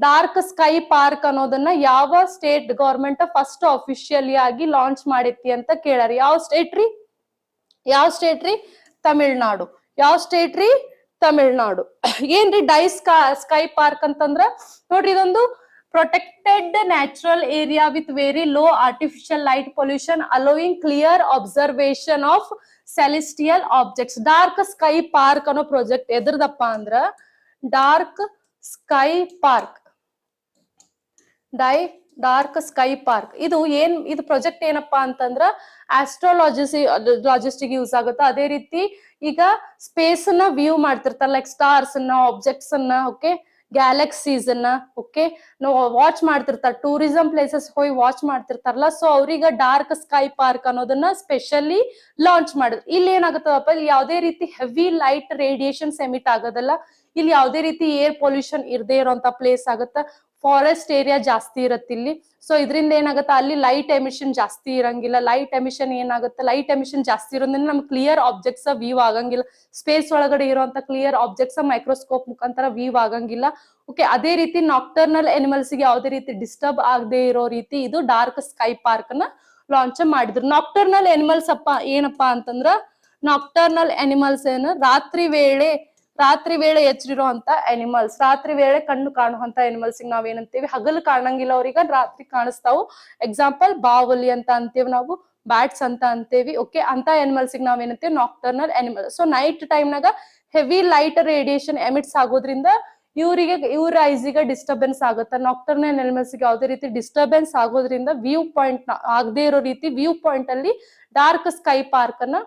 Dark sky park ಅನ್ನೋದನ್ನ ಯಾವ ಸ್ಟೇಟ್ ಗವರ್ಮೆಂಟ್ ಫಸ್ಟ್ ಅಫಿಷಿಯಲಿ ಆಗಿ ಲಾಂಚ್ ಮಾಡೈತಿ ಅಂತ ಕೇಳಾರಿ. ಯಾವ ಸ್ಟೇಟ್ ರೀ? ತಮಿಳ್ನಾಡು. ಯಾವ ಸ್ಟೇಟ್ ರೀ? ತಮಿಳ್ನಾಡು. ಏನ್ರಿ ಸ್ಕೈ ಪಾರ್ಕ್ ಅಂತಂದ್ರ ನೋಡ್ರಿ, ಇದೊಂದು protected natural area with very low artificial light pollution allowing clear observation of celestial objects. Dark sky park ಅನ್ನೋ ಪ್ರಾಜೆಕ್ಟ್ ಎದ್ರದಪ್ಪ ಅಂದ್ರ ಡಾರ್ಕ್ ಸ್ಕೈ ಪಾರ್ಕ್ ಇದು ಪ್ರಾಜೆಕ್ಟ್ ಏನಪ್ಪಾ ಅಂತಂದ್ರ ಆಸ್ಟ್ರೋಲಾಜಿಸ್ಟಿಗೆ ಯೂಸ್ ಆಗುತ್ತೆ. ಅದೇ ರೀತಿ ಈಗ ಸ್ಪೇಸ್ ನ ವ್ಯೂ ಮಾಡ್ತಿರ್ತಾರ, ಲೈಕ್ ಸ್ಟಾರ್ಸ್ ಅನ್ನ, ಆಬ್ಜೆಕ್ಟ್ಸ್ ಅನ್ನ, ಓಕೆ, ಗ್ಯಾಲಕ್ಸೀಸ್ ಅನ್ನ, ಓಕೆ, ನಾವು ವಾಚ್ ಮಾಡ್ತಿರ್ತಾರ, ಟೂರಿಸಂ ಪ್ಲೇಸಸ್ ಹೋಗಿ ವಾಚ್ ಮಾಡ್ತಿರ್ತಾರಲ್ಲ. ಸೊ ಅವ್ರೀಗ ಡಾರ್ಕ್ ಸ್ಕೈ ಪಾರ್ಕ್ ಅನ್ನೋದನ್ನ ಸ್ಪೆಷಲಿ ಲಾಂಚ್ ಮಾಡಿದ್ರು. ಇಲ್ಲಿ ಏನಾಗುತ್ತಪ್ಪ, ಇಲ್ಲಿ ಯಾವುದೇ ರೀತಿ ಹೆವಿ ಲೈಟ್ ರೇಡಿಯೇಷನ್ಸ್ ಎಮಿಟ್ ಆಗೋದಲ್ಲ, ಇಲ್ಲಿ ಯಾವುದೇ ರೀತಿ ಏರ್ ಪೊಲ್ಯೂಷನ್ ಇರದೇ ಇರೋಂತ ಪ್ಲೇಸ್ ಆಗುತ್ತ. ಫಾರೆಸ್ಟ್ ಏರಿಯಾ ಜಾಸ್ತಿ ಇರತ್ತೆ ಇಲ್ಲಿ. ಸೊ ಇದರಿಂದ ಏನಾಗುತ್ತೆ, ಅಲ್ಲಿ ಲೈಟ್ ಎಮಿಷನ್ ಜಾಸ್ತಿ ಇರಂಗಿಲ್ಲ. ಲೈಟ್ ಎಮಿಷನ್ ಜಾಸ್ತಿ ಇರೋದ್ರಿಂದ ನಮ್ಗೆ ಕ್ಲಿಯರ್ ಆಬ್ಜೆಕ್ಟ್ಸ್ ವ್ಯೂ ಆಗಂಗಿಲ್ಲ. ಸ್ಪೇಸ್ ಒಳಗಡೆ ಇರುವಂತ ಕ್ಲಿಯರ್ ಆಬ್ಜೆಕ್ಟ್ಸ್ ಮೈಕ್ರೋಸ್ಕೋಪ್ ಮುಖಾಂತರ ವ್ಯೂ ಆಗಂಗಿಲ್ಲ. ಓಕೆ, ಅದೇ ರೀತಿ ನಾಕ್ಟರ್ನಲ್ ಅನಿಮಲ್ಸ್ ಗೆ ಯಾವುದೇ ರೀತಿ ಡಿಸ್ಟರ್ಬ್ ಆಗದೆ ಇರೋ ರೀತಿ ಇದು ಡಾರ್ಕ್ ಸ್ಕೈ ಪಾರ್ಕ್ ನ ಲಾಂಚ್ ಮಾಡಿದ್ರು. ನಾಕ್ಟರ್ನಲ್ ಅನಿಮಲ್ಸ್ ಏನಪ್ಪಾ ಅಂತಂದ್ರ, ನಾಕ್ಟರ್ನಲ್ ಅನಿಮಲ್ಸ್ ಏನು, ರಾತ್ರಿ ವೇಳೆ ಎಚ್ಚರಿರುವಂತ ಅನಿಮಲ್ಸ್, ರಾತ್ರಿ ವೇಳೆ ಕಣ್ಣು ಕಾಣುವಂತ ಅನಿಮಲ್ಸ್ ನಾವೇನಂತೀವಿ, ಹಗಲು ಕಾಣಂಗಿಲ್ಲ ಅವ್ರಿಗೆ, ರಾತ್ರಿ ಕಾಣಿಸ್ತಾವು. ಎಕ್ಸಾಂಪಲ್ ಬಾವಲಿ ಅಂತ ಅಂತೀವಿ ನಾವು, ಬ್ಯಾಟ್ಸ್ ಅಂತ ಅಂತೀವಿ. ಓಕೆ, ಅಂತ ಅನಿಮಲ್ಸ್ ನಾವೇನಂತೀವಿ nocturnal animal. So night time ನಾಗ ಹೆವಿ ಲೈಟ್ ರೇಡಿಯೇಷನ್ ಎಮಿಟ್ಸ್ ಆಗೋದ್ರಿಂದ ಇವ್ರ ಐಸಿಗೆ ಡಿಸ್ಟರ್ಬೆನ್ಸ್ ಆಗುತ್ತೆ. ನಾಕ್ಟರ್ನಲ್ ಅನಿಮಲ್ಸ್ ಗೆ ಯಾವುದೇ ರೀತಿ ಡಿಸ್ಟರ್ಬೆನ್ಸ್ ಆಗೋದ್ರಿಂದ ವ್ಯೂ ಪಾಯಿಂಟ್ ಆಗದೆ ಇರೋ ರೀತಿ ವ್ಯೂ ಪಾಯಿಂಟ್ ಅಲ್ಲಿ ಡಾರ್ಕ್ ಸ್ಕೈ ಪಾರ್ಕ್ ಅನ್ನ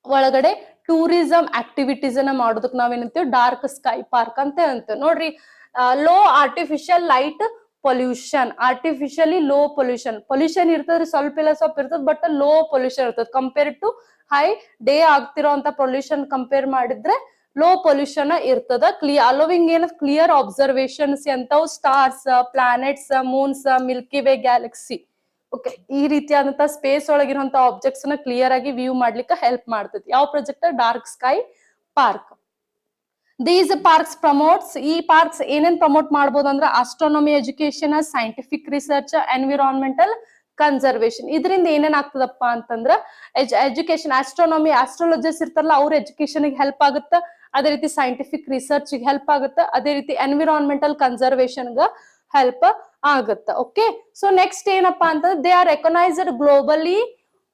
ಒಳಗಡೆ ಟೂರಿಸಂ ಆಕ್ಟಿವಿಟೀಸ್ ಅನ್ನ ಮಾಡೋದಕ್ಕೆ ನಾವೇನಂತೀವಿ ಡಾರ್ಕ್ ಸ್ಕೈ ಪಾರ್ಕ್ ಅಂತ ಅಂತೀವಿ. ನೋಡ್ರಿ, low artificial light pollution, artificially low pollution ಇರ್ತದ್ರಿ, ಸ್ವಲ್ಪ ಇರ್ತದ, ಬಟ್ ಲೋ ಪೊಲ್ಯೂಷನ್ ಇರ್ತದ ಕಂಪೇರ್ ಟು ಹೈ ಡೇ ಆಗ್ತಿರೋ ಅಂತ ಪೊಲ್ಯೂಷನ್ ಕಂಪೇರ್ ಮಾಡಿದ್ರೆ ಲೋ ಪೊಲ್ಯೂಷನ್ ಇರ್ತದ. ಅಲೋವಿಂಗ್ ಏನ ಕ್ಲಿಯರ್ ಅಬ್ಸರ್ವೇಷನ್ಸ್ ಅಂತವು stars, planets, moons, milky way galaxy, okay, ಈ ರೀತಿಯಾದಂತಹ ಸ್ಪೇಸ್ ಒಳಗಿರುವಂತ ಆಬ್ಜೆಕ್ಟ್ಸ್ ನ ಕ್ಲಿಯರ್ ಆಗಿ ವ್ಯೂ ಮಾಡ್ಲಿಕ್ಕೆ ಹೆಲ್ಪ್ ಮಾಡ್ತೈತಿ. ಯಾವ project? Dark sky park. These parks promotes, ಈ ಪಾರ್ಕ್ಸ್ ಏನೇನ್ ಪ್ರಮೋಟ್ ಮಾಡಬಹುದು ಅಂದ್ರೆ astronomy education, scientific research, environmental conservation. ಇದರಿಂದ ಏನೇನ್ ಆಗ್ತದಪ್ಪ ಅಂತಂದ್ರ ಎಜುಕೇಶನ್, ಆಸ್ಟ್ರಾಲಜಿಸ್ಟ್ ಇರ್ತಾರಲ್ಲ ಅವ್ರ ಎಜುಕೇಶನ್ ಹೆಲ್ಪ್ ಆಗುತ್ತೆ. ಅದೇ ರೀತಿ ಸೈಂಟಿಫಿಕ್ ರಿಸರ್ಚ್ ಹೆಲ್ಪ್ ಆಗುತ್ತೆ. ಅದೇ ರೀತಿ ಎನ್ವಿರಾನ್ಮೆಂಟಲ್ ಕನ್ಸರ್ವೇಶನ್ ಹೆಲ್ಪ್ ಆಗುತ್ತೆ. ಓಕೆ, ಸೊ ನೆಕ್ಸ್ಟ್ ಏನಪ್ಪಾ ಅಂತಂದ್ರೆ they are recognised globally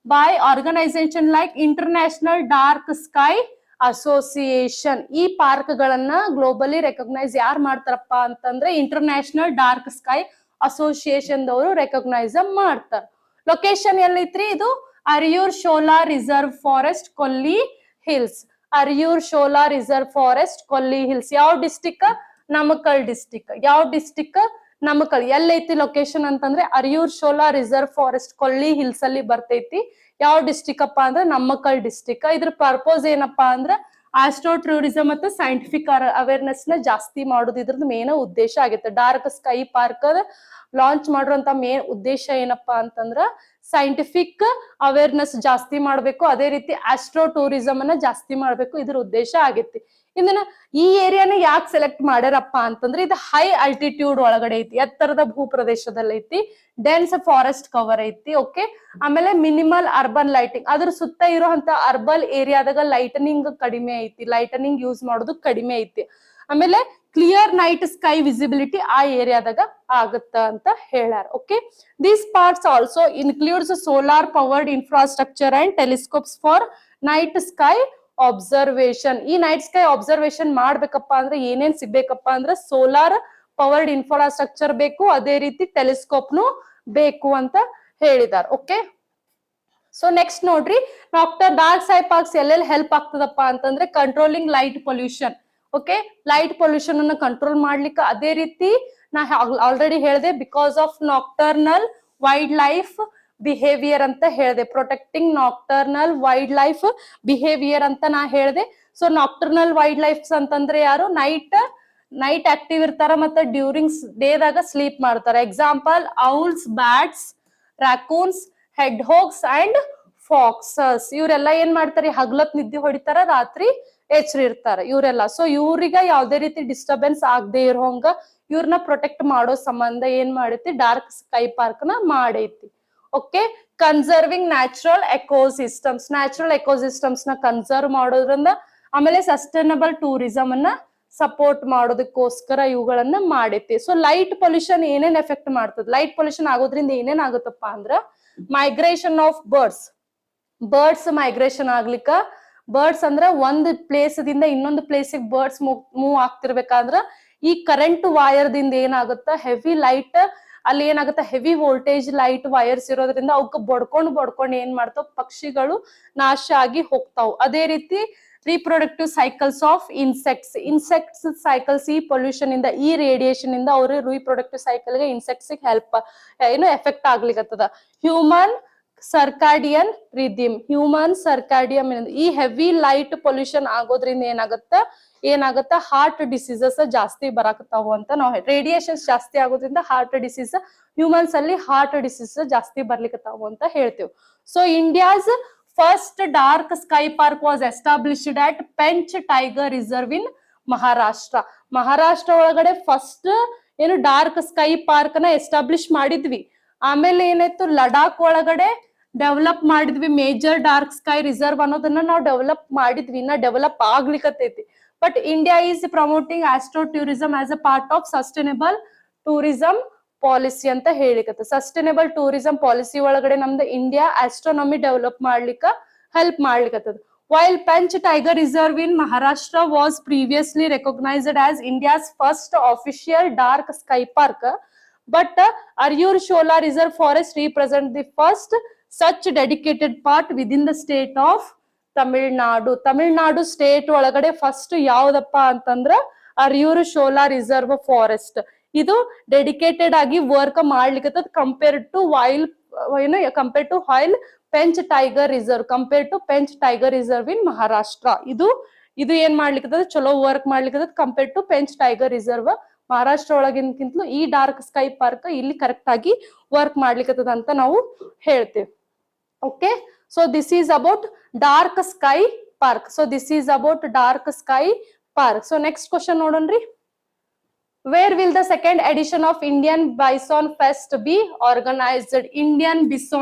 by organisation like international dark sky association. ಈ ಪಾರ್ಕ್ ಗಳನ್ನ ಗ್ಲೋಬಲಿ ರೆಕಗ್ನೈಸ್ ಯಾರು ಮಾಡ್ತಾರಪ್ಪ ಅಂತಂದ್ರೆ ಇಂಟರ್ನ್ಯಾಷನಲ್ ಡಾರ್ಕ್ ಸ್ಕೈ ಅಸೋಸಿಯೇಷನ್ ದವರು ರೆಕಗ್ನೈಸ್ ಮಾಡ್ತಾರ. ಲೊಕೇಶನ್ ಎಲ್ಲೈತ್ರಿ? ಇದು Ariyur Shola reserve forest, Kolli hills. Ariyur Shola reserve forest, Kolli hills. ಯಾವ ಡಿಸ್ಟಿಕ್? ನಮಕ್ಕಲ್ ಡಿಸ್ಟಿಕ್. ಯಾವ ಡಿಸ್ಟಿಕ್? ನಮಕ್ಕಲ್. ಎಲ್ಲೈತಿ ಲೊಕೇಶನ್ ಅಂತಂದ್ರೆ Ariyur Shola reserve forest, Kolli hills ಅಲ್ಲಿ ಬರ್ತೈತಿ. ಯಾವ ಡಿಸ್ಟಿಕ್ ಅಪ್ಪ ಅಂದ್ರೆ ನಮ್ಮಕ್ಕಲ್ ಡಿಸ್ಟಿಕ್. ಇದ್ರ ಪರ್ಪೋಸ್ ಏನಪ್ಪಾ ಅಂದ್ರೆ ಆಸ್ಟ್ರೋ ಟೂರಿಸಂ ಮತ್ತು ಸೈಂಟಿಫಿಕ್ ಅವೇರ್ನೆಸ್ ನ ಜಾಸ್ತಿ ಮಾಡೋದು ಇದ್ರದ್ದು ಮೇನ್ ಉದ್ದೇಶ ಆಗೈತೆ. ಡಾರ್ಕ್ ಸ್ಕೈ ಪಾರ್ಕ್ ಲಾಂಚ್ ಮಾಡಿರುವಂತ ಮೇನ್ ಉದ್ದೇಶ ಏನಪ್ಪಾ ಅಂತಂದ್ರ ಸೈಂಟಿಫಿಕ್ ಅವೇರ್ನೆಸ್ ಜಾಸ್ತಿ ಮಾಡ್ಬೇಕು, ಅದೇ ರೀತಿ ಆಸ್ಟ್ರೋ ಟೂರಿಸಂ ಅನ್ನ ಜಾಸ್ತಿ ಮಾಡ್ಬೇಕು, ಇದ್ರ ಉದ್ದೇಶ ಆಗೈತಿ. ಇದನ್ನ ಈ ಏರಿಯಾನ ಯಾಕೆ ಸೆಲೆಕ್ಟ್ ಮಾಡ್ಯಾರಪ್ಪ ಅಂತಂದ್ರೆ ಇದು ಹೈ ಅಲ್ಟಿಟ್ಯೂಡ್ ಒಳಗಡೆ ಐತಿ, ಎತ್ತರದ ಭೂ ಪ್ರದೇಶದಲ್ಲಿ ಐತಿ, ಡೆನ್ಸ್ ಫಾರೆಸ್ಟ್ ಕವರ್ ಐತಿ. ಓಕೆ, ಆಮೇಲೆ ಮಿನಿಮಲ್ ಅರ್ಬನ್ ಲೈಟಿಂಗ್, ಅದ್ರ ಸುತ್ತ ಇರುವಂತ ಅರ್ಬನ್ ಏರಿಯಾದಾಗ ಲೈಟನಿಂಗ್ ಕಡಿಮೆ ಐತಿ, ಲೈಟನಿಂಗ್ ಯೂಸ್ ಮಾಡೋದು ಕಡಿಮೆ ಐತಿ. ಆಮೇಲೆ ಕ್ಲಿಯರ್ ನೈಟ್ ಸ್ಕೈ ವಿಸಿಬಿಲಿಟಿ ಆ ಏರಿಯಾದಾಗ ಆಗುತ್ತ ಅಂತ ಹೇಳ್ಯಾರ. Okay, these parts also includes solar powered infrastructure and telescopes for night sky observation. ಈ ನೈಟ್ ಸ್ಕೈ ಅಬ್ಸರ್ವೇಷನ್ ಮಾಡ್ಬೇಕಪ್ಪ ಅಂದ್ರೆ ಏನೇನ್ ಸಿಗ್ಬೇಕಪ್ಪ ಅಂದ್ರೆ ಸೋಲಾರ್ ಪವರ್ಡ್ ಇನ್ಫ್ರಾಸ್ಟ್ರಕ್ಚರ್ ಬೇಕು, ಅದೇ ರೀತಿ ಟೆಲಿಸ್ಕೋಪ್ನು ಬೇಕು ಅಂತ ಹೇಳಿದಾರೆ. ಓಕೆ, ಸೊ ನೆಕ್ಸ್ಟ್ ನೋಡ್ರಿ, ಡಾರ್ಕ್ ಸ್ಕೈ ಪಾರ್ಕ್ಸ್ ಎಲ್ಲೆಲ್ಲಿ ಹೆಲ್ಪ್ ಆಗ್ತದಪ್ಪ ಅಂತಂದ್ರೆ controlling light pollution. Okay, light pollution ಅನ್ನ ಕಂಟ್ರೋಲ್ ಮಾಡ್ಲಿಕ್ಕೆ, ಅದೇ ರೀತಿ ನಾ ಆಲ್ರೆಡಿ ಹೇಳಿದೆ because of nocturnal wild life behaviour ಅಂತ ಹೇಳಿದೆ, protecting nocturnal wild life behaviour ಅಂತ ನಾ ಹೇಳಿದೆ. ಸೊ ನಾಕ್ಟರ್ನಲ್ ವೈಲ್ಡ್ ಲೈಫ್ಸ್ ಅಂತಂದ್ರೆ ಯಾರು, ನೈಟ್ ಆಕ್ಟಿವ್ ಇರ್ತಾರ ಮತ್ತೆ ಡ್ಯೂರಿಂಗ್ ಡೇದಾಗ ಸ್ಲೀಪ್ ಮಾಡ್ತಾರ. Example owls, bats, raccoons, hedgehogs and foxes. ಇವರೆಲ್ಲ ಏನ್ ಮಾಡ್ತಾರೆ, ಹಗ್ಲತ್ ನಿದ್ದೆ ಹೊಡಿತಾರ, ರಾತ್ರಿ ಎಚ್ಚರಿರ್ತಾರ ಇವರೆಲ್ಲ. ಸೊ ಇವ್ರಿಗ ಯಾವ್ದೇ ರೀತಿ ಡಿಸ್ಟರ್ಬೆನ್ಸ್ ಆಗದೆ ಇರೋಂಗ ಇವ್ರನ್ನ ಪ್ರೊಟೆಕ್ಟ್ ಮಾಡೋ ಸಂಬಂಧ ಏನ್ ಮಾಡೈತಿ, ಡಾರ್ಕ್ ಸ್ಕೈ ಪಾರ್ಕ್ ನ ಮಾಡೈತಿ. Okay, conserving natural ecosystems, natural ecosystems ನ ಕನ್ಸರ್ವ್ ಮಾಡೋದ್ರಿಂದ, ಆಮೇಲೆ ಸಸ್ಟೈನಬಲ್ ಟೂರಿಸಂ ಅನ್ನ ಸಪೋರ್ಟ್ ಮಾಡೋದಕ್ಕೋಸ್ಕರ ಇವುಗಳನ್ನ ಮಾಡೈತಿ. ಸೊ ಲೈಟ್ ಪೊಲ್ಯೂಷನ್ ಏನೇನ್ ಎಫೆಕ್ಟ್ ಮಾಡ್ತದ, ಲೈಟ್ ಪೊಲ್ಯೂಷನ್ ಆಗೋದ್ರಿಂದ ಏನೇನ್ ಆಗುತ್ತಪ್ಪ ಅಂದ್ರ ಮೈಗ್ರೇಷನ್ ಆಫ್ ಬರ್ಡ್ಸ್ ಮೈಗ್ರೇಷನ್ ಆಗ್ಲಿಕ್ಕ, ಬರ್ಡ್ಸ್ ಅಂದ್ರ ಒಂದ್ ಪ್ಲೇಸ್ ದಿಂದ ಇನ್ನೊಂದು ಪ್ಲೇಸಿಗೆ ಬರ್ಡ್ಸ್ ಮೂವ್ ಆಗ್ತಿರ್ಬೇಕಾದ್ರ ಈ ಕರೆಂಟ್ ವೈರ್ ದಿಂದ ಏನಾಗುತ್ತ, ಹೆವಿ ಲೈಟ್ ಅಲ್ಲಿ ಏನಾಗುತ್ತೆ, ಹೆವಿ ವೋಲ್ಟೇಜ್ ಲೈಟ್ ವೈರ್ಸ್ ಇರೋದ್ರಿಂದ ಅವಕ್ಕೆ ಬಡ್ಕೊಂಡ್ ಏನ್ ಮಾಡ್ತಾವ, ಪಕ್ಷಿಗಳು ನಾಶ ಆಗಿ ಹೋಗ್ತಾವ್. ಅದೇ ರೀತಿ reproductive cycles of insects cycles, ಈ ಪೊಲ್ಯೂಷನ್ ಇಂದ, ಈ ರೇಡಿಯೇಷನ್ ಇಂದ ಅವ್ರ ರೀಪ್ರೊಡಕ್ಟಿವ್ ಸೈಕಲ್ ಗೆ ಇನ್ಸೆಕ್ಟ್ಸ್ ಹೆಲ್ಪ್ ಎಫೆಕ್ಟ್ ಆಗ್ಲಿಕ್ಕತ್ತದ. ಹ್ಯೂಮನ್ ಸರ್ಕಾಡಿಯನ್ ಈ ಹೆವಿ ಲೈಟ್ ಪೊಲ್ಯೂಷನ್ ಆಗೋದ್ರಿಂದ ಏನಾಗತ್ತ ಹಾರ್ಟ್ ಡಿಸೀಸಸ್ ಜಾಸ್ತಿ ಬರಾಕತ್ತಾವು ಅಂತ ನಾವು, ರೇಡಿಯೇಷನ್ಸ್ ಜಾಸ್ತಿ ಆಗೋದ್ರಿಂದ ಹಾರ್ಟ್ ಡಿಸೀಸ್, ಹ್ಯೂಮನ್ಸ್ ಅಲ್ಲಿ ಹಾರ್ಟ್ ಡಿಸೀಸ್ ಜಾಸ್ತಿ ಬರ್ಲಿಕ್ಕತ್ತಾವು ಅಂತ ಹೇಳ್ತೇವೆ. So India's first dark sky park was established at Pench tiger reserve in Maharashtra ಒಳಗಡೆ ಫಸ್ಟ್ ಡಾರ್ಕ್ ಸ್ಕೈ ಪಾರ್ಕ್ ನ ಎಸ್ಟಾಬ್ಲಿಷ್ ಮಾಡಿದ್ವಿ. ಆಮೇಲೆ ಏನಾಯ್ತು, ಲಡಾಖ್ ಒಳಗಡೆ ಡೆವಲಪ್ ಮಾಡಿದ್ವಿ, ಮೇಜರ್ ಡಾರ್ಕ್ ಸ್ಕೈ ರಿಸರ್ವ್ ಅನ್ನೋದನ್ನ ನಾವು ಡೆವಲಪ್ ಮಾಡಿದ್ವಿ, ಇನ್ನ ಡೆವಲಪ್ ಆಗ್ಲಿಕ್ಕತ್ತೈತಿ. But India is promoting astro tourism as a part of sustainable tourism policy ಅಂತ ಹೇಳಿಕತ್ತ. ಸಸ್ಟೈನಬಲ್ ಟೂರಿಸಂ ಪಾಲಿಸಿ ಒಳಗಡೆ ನಮ್ದು ಇಂಡಿಯಾ ಆಸ್ಟ್ರೋನಮಿ ಡೆವಲಪ್ ಮಾಡ್ಲಿಕ್ಕ ಹೆಲ್ಪ್ ಮಾಡ್ಲಿಕ್ಕತ್ತದ. While Panch Tiger Reserve in Maharashtra was previously recognized as India's first official dark sky park, but Aryur Shola Reserve Forest represents the first such dedicated part within the state of Tamil Nadu state ಒಳಗಡೆ first ಯಾವ್ದಪ್ಪ ಅಂತಂದ್ರ Ariyur Shola reserve forest. ಇದು dedicated ಆಗಿ work ಮಾಡ್ಲಿಕ್ಕೆ compared to while Pench tiger reserve in Maharashtra. ಇದು ಏನ್ ಮಾಡ್ಲಿಕ್ಕೆ ಚಲೋ ವರ್ಕ್ ಮಾಡ್ಲಿಕ್ಕೆ compared to Pench tiger reserve Maharashtra ಒಳಗಿನ್ಕಿಂತಲೂ ಈ ಡಾರ್ಕ್ ಸ್ಕೈ ಪಾರ್ಕ್ ಇಲ್ಲಿ ಕರೆಕ್ಟ್ ಆಗಿ ವರ್ಕ್ ಮಾಡ್ಲಿಕ್ಕತ್ತದ ಅಂತ ನಾವು ಹೇಳ್ತೇವೆ. Okay, so this is about dark sky park. So next question ನೋಡೋಣ್ರಿ. Where will the second edition of Indian Bison Fest be organized?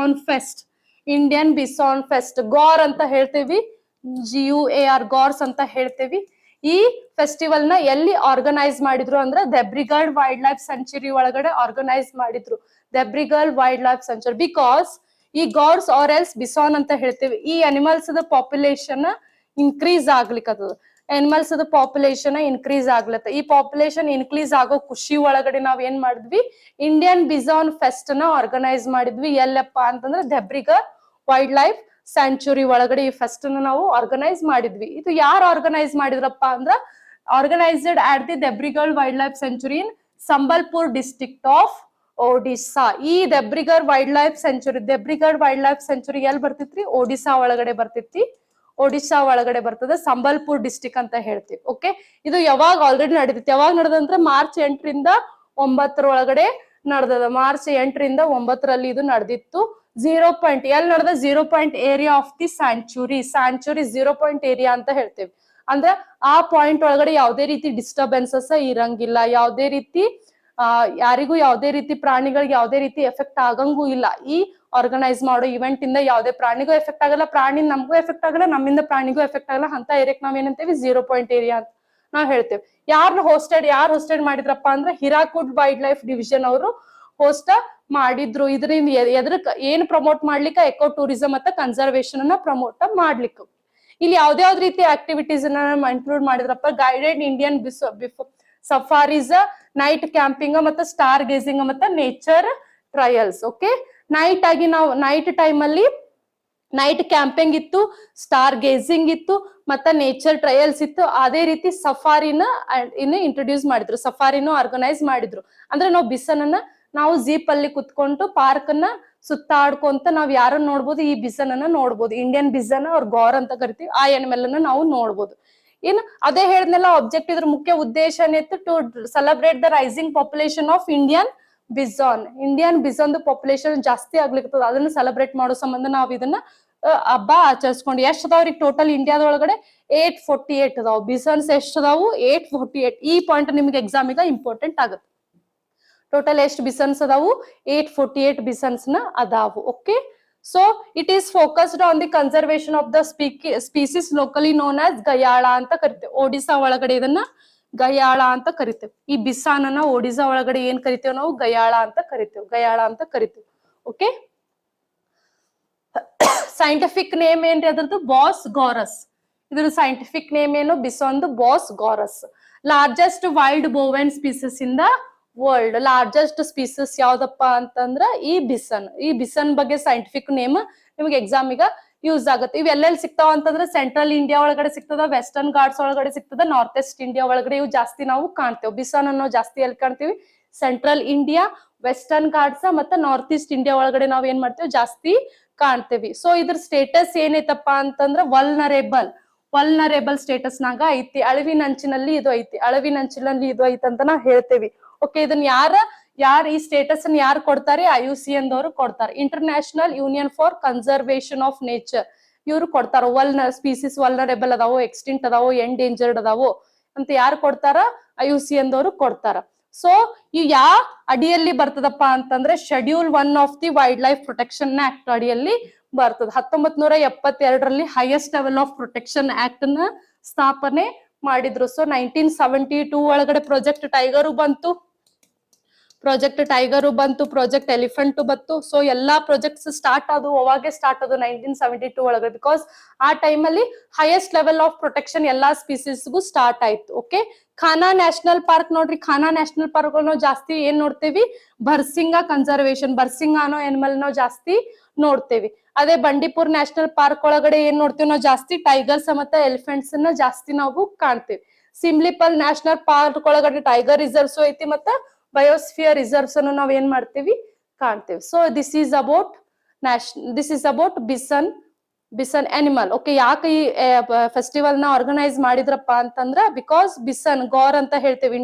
Indian Bison Fest GOR ಅಂತ ಹೇಳ್ತೇವಿ, GUAR GORS ಅಂತ ಹೇಳ್ತೇವಿ. ಈ ಫೆಸ್ಟಿವಲ್ ನ ಎಲ್ಲಿ ಆರ್ಗನೈಸ್ ಮಾಡಿದ್ರು ಅಂದ್ರೆ ದೆಬ್ರಿಗಢ್ ವೈಲ್ಡ್ ಲೈಫ್ ಸೆಂಚುರಿ ಒಳಗಡೆ organise ಮಾಡಿದ್ರು. Debrigarh wildlife sanctuary, because ಈ ಗಾರ್ಸ್ ಆರ್ ಎಲ್ಸ್ ಬಿಸಾನ್ ಅಂತ ಹೇಳ್ತೇವೆ. ಈ ಅನಿಮಲ್ಸ್ ಪಾಪ್ಯುಲೇಷನ್ ಇನ್ಕ್ರೀಸ್ ಆಗ್ಲಿಕ್ಕದ, ಪಾಪ್ಯುಲೇಷನ್ ಇನ್ಕ್ರೀಸ್ ಆಗ್ಲತ್ತ. ಈ ಪಾಪ್ಯುಲೇಷನ್ ಇನ್ಕ್ರೀಸ್ ಆಗೋ ಖುಷಿ ಒಳಗಡೆ ನಾವ್ ಏನ್ ಮಾಡಿದ್ವಿ, ಇಂಡಿಯನ್ ಬಿಸಾನ್ ಫೆಸ್ಟ್ ನ ಆರ್ಗನೈಸ್ ಮಾಡಿದ್ವಿ. ಎಲ್ಲಪ್ಪ ಅಂತಂದ್ರೆ ದೆಬ್ರಿಗಢ್ ವೈಲ್ಡ್ ಲೈಫ್ ಸ್ಯಾಂಚುರಿ ಒಳಗಡೆ ಈ ಫೆಸ್ಟ್ ನಾವು ಆರ್ಗನೈಸ್ ಮಾಡಿದ್ವಿ. ಇದು ಯಾರು ಆರ್ಗನೈಸ್ ಮಾಡಿದ್ರಪ್ಪ ಅಂದ್ರ organised at the Debrigarh wildlife sanctuary in Sambalpur district of Odisha. ಈ ದೆಬ್ರಿಗಢ್ ವೈಲ್ಡ್ ಲೈಫ್ ಸೆಂಚುರಿ ಎಲ್ಲಿ ಬರ್ತಿತ್ರಿ, ಒಡಿಸ್ಸಾ ಒಳಗಡೆ ಬರ್ತದೆ, ಸಂಬಲ್ಪುರ್ ಡಿಸ್ಟಿಕ್ ಅಂತ ಹೇಳ್ತೀವಿ. ಓಕೆ, ಇದು ಯಾವಾಗ ಆಲ್ರೆಡಿ ನಡೆದಿತ್ತು, ಯಾವಾಗ ನಡೆದಂದ್ರೆ ಮಾರ್ಚ್ 8 ರಿಂದ 9 ಒಳಗಡೆ ನಡೆದದ. ಮಾರ್ಚ್ 8 ರಿಂದ 9 ಇದು ನಡೆದಿತ್ತು. 0 ಎಲ್ಲಿ ನೋಡಿದ್ರೆ 0 area of the sanctuary 0 area ಅಂತ ಹೇಳ್ತೇವೆ. ಅಂದ್ರೆ ಆ ಪಾಯಿಂಟ್ ಒಳಗಡೆ ಯಾವುದೇ ರೀತಿ ಡಿಸ್ಟರ್ಬೆನ್ಸಸ್ ಇರಂಗಿಲ್ಲ, ಯಾವುದೇ ರೀತಿ ಯಾರಿಗೂ ಯಾವುದೇ ರೀತಿ ಪ್ರಾಣಿಗಳಿಗೆ ಯಾವುದೇ ರೀತಿ ಎಫೆಕ್ಟ್ ಆಗಂಗೂ ಇಲ್ಲ. ಈ ಆರ್ಗನೈಸ್ ಮಾಡೋ ಇವೆಂಟ್ ಇಂದ ಯಾವುದೇ ಪ್ರಾಣಿಗೂ ಎಫೆಕ್ಟ್ ಆಗಲ್ಲ, ಪ್ರಾಣಿ ನಮಗೂ ಎಫೆಕ್ಟ್ ಆಗಲ್ಲ, ನಮ್ಮಿಂದ ಪ್ರಾಣಿಗೂ ಎಫೆಕ್ಟ್ ಆಗಲ್ಲ ಅಂತ ಏರಿಯಾಕ್ ನಾವ್ ಏನಂತೇವಿ 0 ಏರಿಯಾ ಅಂತ ನಾವ್ ಹೇಳ್ತೇವೆ. ಯಾರು ಹೋಸ್ಟೆಡ್ ಮಾಡಿದ್ರಪ್ಪ ಅಂದ್ರೆ ಹಿರಾಕುಡ್ ವೈಲ್ಡ್ ಲೈಫ್ ಡಿವಿಷನ್ ಅವರು ಹೋಸ್ಟ್ ಮಾಡಿದ್ರು. ಇದರಿಂದ ಏನ್ ಪ್ರಮೋಟ್ ಮಾಡ್ಲಿಕ್ಕೆ ಎಕೋ ಟೂರಿಸಂ ಮತ್ತೆ ಕನ್ಸರ್ವೇಶನ್ ಅನ್ನ ಪ್ರಮೋಟ್ ಮಾಡ್ಲಿಕ್ಕೆ. ಇಲ್ಲಿ ಯಾವ್ದಾವ್ದು ರೀತಿ ಆಕ್ಟಿವಿಟೀಸ್ ಅನ್ನ ಇನ್ಕ್ಲೂಡ್ ಮಾಡಿದ್ರಪ್ಪ, guided Indian safaris, night camping ಮತ್ತೆ ಸ್ಟಾರ್ ಗೇಸಿಂಗ್ ಮತ್ತೆ nature trails. Okay, night time ಅಲ್ಲಿ ನೈಟ್ ಕ್ಯಾಂಪಿಂಗ್ ಇತ್ತು, ಸ್ಟಾರ್ ಗೇಸಿಂಗ್ ಇತ್ತು, ಮತ್ತೆ ನೇಚರ್ ಟ್ರಯಲ್ಸ್ ಇತ್ತು. ಅದೇ ರೀತಿ ಸಫಾರಿನ ಇಂಟ್ರೊಡ್ಯೂಸ್ ಮಾಡಿದ್ರು, ಸಫಾರಿನೂ ಆರ್ಗನೈಸ್ ಮಾಡಿದ್ರು. ಅಂದ್ರೆ ನಾವು ಬಿಸನನ್ನ ನಾವು ಜೀಪ್ ಅಲ್ಲಿ ಕುತ್ಕೊಂಡು ಪಾರ್ಕ್ ಅನ್ನ ಸುತ್ತಾಡ್ಕೊಂತ ನಾವ್ ಯಾರನ್ನ ನೋಡ್ಬೋದು, ಈ ಬಿಸನ್ ಅನ್ನ ನೋಡ್ಬೋದು. ಇಂಡಿಯನ್ ಬಿಸನ್ ಅವ್ರ ಗೋರ್ ಅಂತ ಕರಿತೀವಿ, ಆ ಎನಿಮಲ್ ಅನ್ನ ನಾವು ನೋಡ್ಬೋದು. ಇನ್ ಅದೇ ಹೇಳಿದ್ನೆಲ್ಲ ಆಬ್ಜೆಕ್ಟ್, ಇದ್ರ ಮುಖ್ಯ ಉದ್ದೇಶ ಏನಿತ್ತು, to celebrate the rising population of Indian bison population ಜಾಸ್ತಿ ಆಗ್ಲಿಕ್ಕೆ ಅದನ್ನ ಸೆಲೆಬ್ರೇಟ್ ಮಾಡೋ ಸಂಬಂಧ ನಾವ್ ಇದನ್ನ ಹಬ್ಬ ಆಚರಿಸ್ಕೊಂಡು. ಎಷ್ಟ್ ಅದಾವ್ರಿ ಟೋಟಲ್ ಇಂಡಿಯಾದೊಳಗಡೆ 848 ಅದಾವ್ ಬಿಸನ್ಸ್. ಎಷ್ಟ್ ಅದಾವು? 848. ಈ ಪಾಯಿಂಟ್ ನಿಮ್ಗೆ ಎಕ್ಸಾಮಿಗ ಇಂಪಾರ್ಟೆಂಟ್ ಆಗುತ್ತೆ. ಟೋಟಲ್ ಎಷ್ಟು ಬಿಸನ್ಸ್ ಅದಾವು? 848 ಬಿಸನ್ಸ್ ನ ಅದಾವು. Okay, so it is focused on the conservation of the species locally known as gayal ಅಂತ ಕರಿತೇವೆ. ಒಡಿಶಾ ಒಳಗಡೆ ಇದನ್ನ ಗಯಾಳ ಅಂತ ಕರಿತೇವೆ. ಈ ಬಿಸಾನನ್ನ ಒಡಿಶಾ ಒಳಗಡೆ ಏನ್ ಕರಿತೇವೆ ನಾವು? ಗಯಾಳ ಅಂತ ಕರಿತೇವೆ. ಓಕೆ, ಸೈಂಟಿಫಿಕ್ ನೇಮ್ ಏನ್ರಿ ಅದ್ರದ್ದು? Bos gaurus. ಇದ್ರ ಸೈಂಟಿಫಿಕ್ ನೇಮ್ ಏನು? ಬಿಸಾನ್ದು Bos gaurus. Largest wild bovine species in the world. Largest species ಯಾವ್ದಪ್ಪ ಅಂತಂದ್ರ ಈ ಬಿಸನ್ ಬಗ್ಗೆ ಸೈಂಟಿಫಿಕ್ ನೇಮ್ ನಿಮ್ಗೆ ಎಕ್ಸಾಮಿಗ ಯೂಸ್ ಆಗುತ್ತೆ. ಇವ್ ಎಲ್ಲೆಲ್ಲಿ ಸಿಗ್ತಾವ ಅಂತಂದ್ರೆ ಸೆಂಟ್ರಲ್ ಇಂಡಿಯಾ ಒಳಗಡೆ ಸಿಗ್ತದ, ವೆಸ್ಟರ್ನ್ ಘಾಟ್ಸ್ ಒಳಗಡೆ ಸಿಗ್ತದ, ನಾರ್ತ್ ಈಸ್ಟ್ ಇಂಡಿಯಾ ಒಳಗಡೆ ಇವು ಜಾಸ್ತಿ ನಾವು ಕಾಣ್ತೇವೆ. ಬಿಸನ್ ಅನ್ನೋ ಜಾಸ್ತಿ ಎಲ್ಲಿ ಕಾಣ್ತೀವಿ? ಸೆಂಟ್ರಲ್ ಇಂಡಿಯಾ, ವೆಸ್ಟರ್ನ್ ಘಾಟ್ಸ್ ಮತ್ತೆ ನಾರ್ತ್ ಈಸ್ಟ್ ಇಂಡಿಯಾ ಒಳಗಡೆ ನಾವ್ ಏನ್ ಮಾಡ್ತೇವೆ? ಜಾಸ್ತಿ ಕಾಣ್ತೇವಿ. ಸೊ ಇದ್ರ ಸ್ಟೇಟಸ್ ಏನೈತಪ್ಪ ಅಂತಂದ್ರ ವಲ್ನರೇಬಲ್ ಸ್ಟೇಟಸ್ ನಾಗ ಐತಿ. ಅಳಿವಿನಂಚಿನಲ್ಲಿ ಇದು ಐತಿ ಅಂತ ನಾವ್ ಹೇಳ್ತೇವಿ. ಓಕೆ, ಇದನ್ನ ಯಾರು ಈ ಸ್ಟೇಟಸ್ ಅನ್ನ ಯಾರು ಕೊಡ್ತಾರೆ? IUCN ದವರು ಕೊಡ್ತಾರೆ. International union for conservation of nature ಇವ್ರು ಕೊಡ್ತಾರ. ಸ್ಪೀಸೀಸ್ ವಲ್ನರೇಬಲ್ ಅದಾವೋ, ಎಕ್ಸ್ಟಿಂಕ್ಟ್ ಅದಾವೋ, ಎಂಡೇಂಜರ್ಡ್ ಅದಾವೋ ಅಂತ ಯಾರು ಕೊಡ್ತಾರ? IUCN ದವರು ಕೊಡ್ತಾರ. ಸೊ ಇವ್ ಯಾ ಅಡಿಯಲ್ಲಿ ಬರ್ತದಪ್ಪ ಅಂತಂದ್ರೆ schedule 1 of the wild life protection act ಅಡಿಯಲ್ಲಿ ಬರ್ತದ. 1972ರಲ್ಲಿ highest level of protection act ನ ಸ್ಥಾಪನೆ ಮಾಡಿದ್ರು. ಸೊ 1972 ಒಳಗಡೆ ಪ್ರಾಜೆಕ್ಟ್ ಟೈಗರು ಬಂತು, ಪ್ರಾಜೆಕ್ಟ್ ಎಲಿಫೆಂಟ್ ಬಂತು. ಸೊ ಎಲ್ಲಾ ಪ್ರಾಜೆಕ್ಟ್ಸ್ ಸ್ಟಾರ್ಟ್ ಆದವು, ಅವಾಗೆ ಸ್ಟಾರ್ಟ್ ಆದವು 1972 ಒಳಗಡೆ. ಬಿಕಾಸ್ ಆ ಟೈಮ್ ಅಲ್ಲಿ ಹೈಯೆಸ್ಟ್ ಲೆವೆಲ್ ಆಫ್ ಪ್ರೊಟೆಕ್ಷನ್ ಎಲ್ಲಾ ಸ್ಪೀಸೀಸ್ಗೂ ಸ್ಟಾರ್ಟ್ ಆಯ್ತು. ಓಕೆ, ಖಾನಾ ನ್ಯಾಷನಲ್ ಪಾರ್ಕ್ ನೋಡ್ರಿ, ಖಾನಾ ನ್ಯಾಷನಲ್ ಪಾರ್ಕ್ ನಾವು ಜಾಸ್ತಿ ಏನ್ ನೋಡ್ತೇವಿ? ಬರ್ಸಿಂಗ ಕನ್ಸರ್ವೇಶನ್, ಬರ್ಸಿಂಗ ಅನ್ನೋ ಎನಿಮಲ್ ನಾವು ಜಾಸ್ತಿ ನೋಡ್ತೇವಿ. ಅದೇ ಬಂಡೀಪುರ್ ನ್ಯಾಷನಲ್ ಪಾರ್ಕ್ ಒಳಗಡೆ ಏನ್ ನೋಡ್ತೇವಿ ನಾವು? ಜಾಸ್ತಿ ಟೈಗರ್ಸ್ ಮತ್ತೆ ಎಲಿಫೆಂಟ್ಸ್ ಅನ್ನ ಜಾಸ್ತಿ ನಾವು ಕಾಣ್ತೇವಿ. ಸಿಮ್ಲಿಪಲ್ ನ್ಯಾಷನಲ್ ಪಾರ್ಕ್ ಒಳಗಡೆ ಟೈಗರ್ ರಿಸರ್ವ್ಸ್ ಐತಿ, ಮತ್ತೆ ಬಯೋಸ್ಫಿಯರ್ ರಿಸರ್ವ್ಸ್ ಅನ್ನು ನಾವ್ ಏನ್ ಮಾಡ್ತೇವಿ? ಕಾಣ್ತೇವಿ. So this is about bison animal. Okay, ಯಾಕೆ ಈ ಫೆಸ್ಟಿವಲ್ ನ ಆರ್ಗನೈಸ್ ಮಾಡಿದ್ರಪ್ಪ ಅಂತಂದ್ರ ಬಿಕಾಸ್ ಬಿಸನ್ ಗಾರ್ ಅಂತ ಹೇಳ್ತೇವೆ.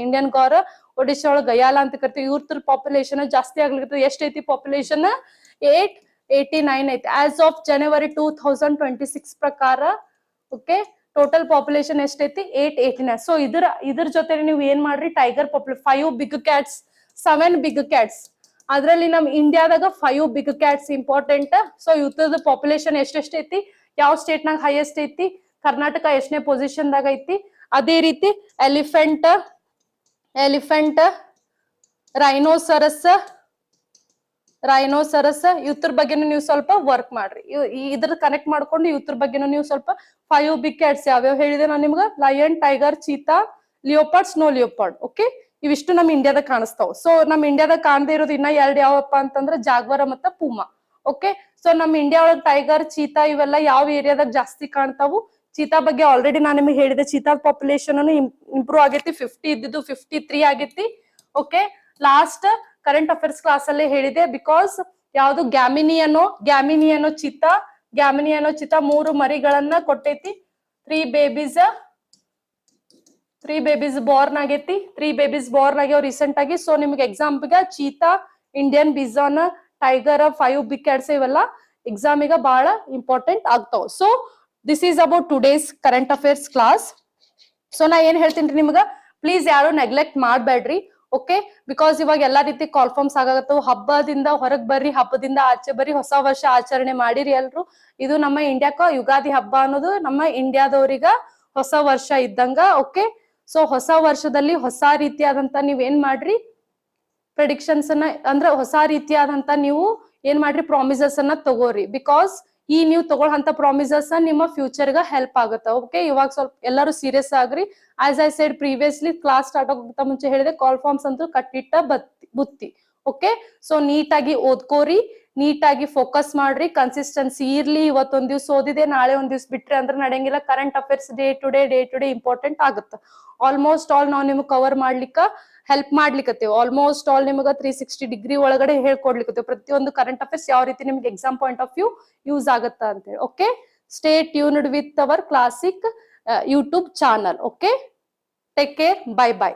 ಇಂಡಿಯನ್ ಗಾರ್ ಒಡಿಶಾ ಒಳಗ ಗಯಾಲ ಅಂತ ಕರಿತೀವಿ. ಇವ್ರ ಪಾಪ್ಯುಲೇಷನ್ ಜಾಸ್ತಿ ಆಗ್ಲಿಕ್ಕೆ ಎಷ್ಟೈತಿ? ಪಾಪ್ಯುಲೇಷನ್ 889 ಐತಿ. ಆಸ್ ಆಫ್ ಜನವರಿ 2026 ಪ್ರಕಾರ. ಓಕೆ, ಟೋಟಲ್ ಪಾಪ್ಯುಲೇಷನ್ ಎಷ್ಟೈತಿ? 889. ಸೊ ಇದ್ರ ಜೊತೆ ನೀವು ಏನ್ ಮಾಡ್ರಿ? Tiger 5 big cats, 7 big cats. ಅದ್ರಲ್ಲಿ ನಮ್ ಇಂಡಿಯಾದಾಗ 5 ಬಿಗ್ ಕ್ಯಾಟ್ಸ್ ಇಂಪಾರ್ಟೆಂಟ್. ಸೊ ಇವ್ರದ ಪಾಪ್ಯುಲೇಷನ್ ಎಷ್ಟೈತಿ? ಯಾವ ಸ್ಟೇಟ್ ನಾಗ ಹೈಯೆಸ್ಟ್ ಐತಿ? ಕರ್ನಾಟಕ ಎಷ್ಟನೇ ಪೊಸಿಷನ್ ದಾಗ ಐತಿ? ಅದೇ ರೀತಿ ಎಲಿಫೆಂಟ್, ರೈನೋಸರಸ್ ಇವ್ರ ಬಗ್ಗೆನೂ ನೀವು ಸ್ವಲ್ಪ ವರ್ಕ್ ಮಾಡ್ರಿ. ಇದ್ರ ಕನೆಕ್ಟ್ ಮಾಡ್ಕೊಂಡು ಇವ್ರ ಬಗ್ಗೆನೂ ನೀವು ಸ್ವಲ್ಪ 5 ಬಿಗ್ ಕ್ಯಾಟ್ಸ್ ಯಾವ್ಯಾವ ಹೇಳಿದೆ ನಾನು ನಿಮ್ಗ? Lion, tiger, cheetah, leopard, snow leopard. Okay, ಇವಿಷ್ಟು ನಮ್ ಇಂಡಿಯಾದಾಗ ಕಾಣಿಸ್ತಾವ. ಸೊ ನಮ್ ಇಂಡಿಯಾದಾಗ ಕಾಣದೇ ಇರೋದು ಇನ್ನ 2 ಯಾವಪ್ಪ ಅಂತಂದ್ರೆ ಜಾಗ್ವಾರ ಮತ್ತೆ ಪೂಮಾ. ಓಕೆ, ಸೊ ನಮ್ ಇಂಡಿಯಾ ಒಳಗ್ ಟೈಗರ್, ಚೀತಾ ಇವೆಲ್ಲ ಯಾವ ಏರಿಯಾದಾಗ ಜಾಸ್ತಿ ಕಾಣ್ತಾವು? ಚೀತಾ ಬಗ್ಗೆ ಆಲ್ರೆಡಿ ನಾನು ನಿಮಗೆ ಹೇಳಿದೆ. ಚೀತಾ ಪಾಪ್ಯುಲೇಷನ್ ಇಂಪ್ರೂವ್ ಆಗೈತಿ, 50 ಇದ್ದಿದ್ದು 53 ಆಗೈತಿ. Okay, last current affairs class ಅಲ್ಲೇ ಹೇಳಿದೆ. ಬಿಕಾಸ್ ಯಾವ್ದು ಗ್ಯಾಮಿನಿಯನೋ ಚೀತಾ 3 ಮರಿಗಳನ್ನ ಕೊಟ್ಟೈತಿ. 3 ಬೇಬೀಸ್ ಬಾರ್ನ್ ಆಗೈತಿ. 3 ಬೇಬೀಸ್ ಬಾರ್ನ್ ಆಗ್ಯಾವ ರೀಸೆಂಟ್ ಆಗಿ. ಸೊ ನಿಮ್ಗೆ example cheetah, Indian bison, tiger 5 big cats ಇವೆಲ್ಲ ಎಕ್ಸಾಮ್ ಈಗ ಬಹಳ ಇಂಪಾರ್ಟೆಂಟ್ ಆಗ್ತಾವ. So this is about today's current affairs class. So ನಾ ಏನ್ ಹೇಳ್ತೀನಿ ನಿಮ್ಗ, ಪ್ಲೀಸ್ ಯಾರು ನೆಗ್ಲೆಕ್ಟ್ ಮಾಡ್ಬೇಡ್ರಿ. ಓಕೆ, ಬಿಕಾಸ್ ಇವಾಗ ಎಲ್ಲಾ ರೀತಿ ಕಾಲ್ಫಾರ್ಮ್ಸ್ ಆಗತ್ತವು. ಹಬ್ಬದಿಂದ ಹೊರಗ್ ಬರ್ರಿ, ಹಬ್ಬದಿಂದ ಆಚೆ ಬರ್ರಿ, ಹೊಸ ವರ್ಷ ಆಚರಣೆ ಮಾಡಿರಿ ಎಲ್ರು. ಇದು ನಮ್ಮ ಇಂಡಿಯಾಕ ಯುಗಾದಿ ಹಬ್ಬ ಅನ್ನೋದು ನಮ್ಮ ಇಂಡಿಯಾದವ್ರಿಗ ಹೊಸ ವರ್ಷ ಇದ್ದಂಗ. ಓಕೆ, ಸೊ ಹೊಸ ವರ್ಷದಲ್ಲಿ ಹೊಸ ರೀತಿಯಾದಂತ ನೀವ್ ಏನ್ ಮಾಡ್ರಿ, ಪ್ರೆಡಿಕ್ಷನ್ಸ್ ಅನ್ನ ಅಂದ್ರೆ ಹೊಸ ರೀತಿಯಾದಂತ ನೀವು ಏನ್ ಮಾಡ್ರಿ, ಪ್ರಾಮಿಸಸ್ ಅನ್ನ ತಗೋರಿ. ಬಿಕಾಸ್ ಈ ನೀವು ತಗೊಳ್ಳಂತ ಪ್ರಾಮಿಸಸ್ ನಿಮ್ಮ ಫ್ಯೂಚರ್ ಗ ಹೆಲ್ಪ್ ಆಗುತ್ತೆ. ಓಕೆ, ಇವಾಗ ಸ್ವಲ್ಪ ಎಲ್ಲರೂ ಸೀರಿಯಸ್ ಆಗ್ರಿ. As I said previously, class start ಆಗೋಕ್ಕಿಂತ ಮುಂಚೆ ಹೇಳಿದೆ, ಕಾಲ್ ಫಾರ್ಮ್ಸ್ ಅಂತೂ ಕಟ್ಟಿಟ್ಟ ಬುತ್ತಿ. ಓಕೆ, ಸೊ ನೀಟಾಗಿ ಓದ್ಕೋರಿ, ನೀಟಾಗಿ ಫೋಕಸ್ ಮಾಡ್ರಿ, ಕನ್ಸಿಸ್ಟೆನ್ಸಿ ಇರ್ಲಿ. ಇವತ್ತೊಂದ್ ದಿವ್ಸ ಓದಿದೆ, ನಾಳೆ ಒಂದ್ ದಿವ್ಸ ಬಿಟ್ರೆ ಅಂದ್ರೆ ನಡೆಯಂಗಿಲ್ಲ. Current affairs day to day important ಆಗುತ್ತೆ. ಆಲ್ಮೋಸ್ಟ್ ಆಲ್ ನಾವು ನಿಮ್ಗೆ ಕವರ್ ಮಾಡ್ಲಿಕ್ಕ ಹೆಲ್ಪ್ ಮಾಡ್ಲಿಕ್ಕತ್ತೇವೆ. ಆಲ್ಮೋಸ್ಟ್ ಆಲ್ ನಿಮ್ಗೆ 360 ಡಿಗ್ರಿ ಒಳಗಡೆ ಹೇಳ್ಕೊಡ್ಲಿಕ್ಕತ್ತೇವೆ. ಪ್ರತಿಯೊಂದು ಕರೆಂಟ್ ಅಫೇರ್ಸ್ ಯಾವ ರೀತಿ ನಿಮ್ಗೆ exam point of view use ಆಗುತ್ತಾ ಅಂತ ಹೇಳಿ. Okay, stay tuned with our classic YouTube channel. Okay, take care, bye bye.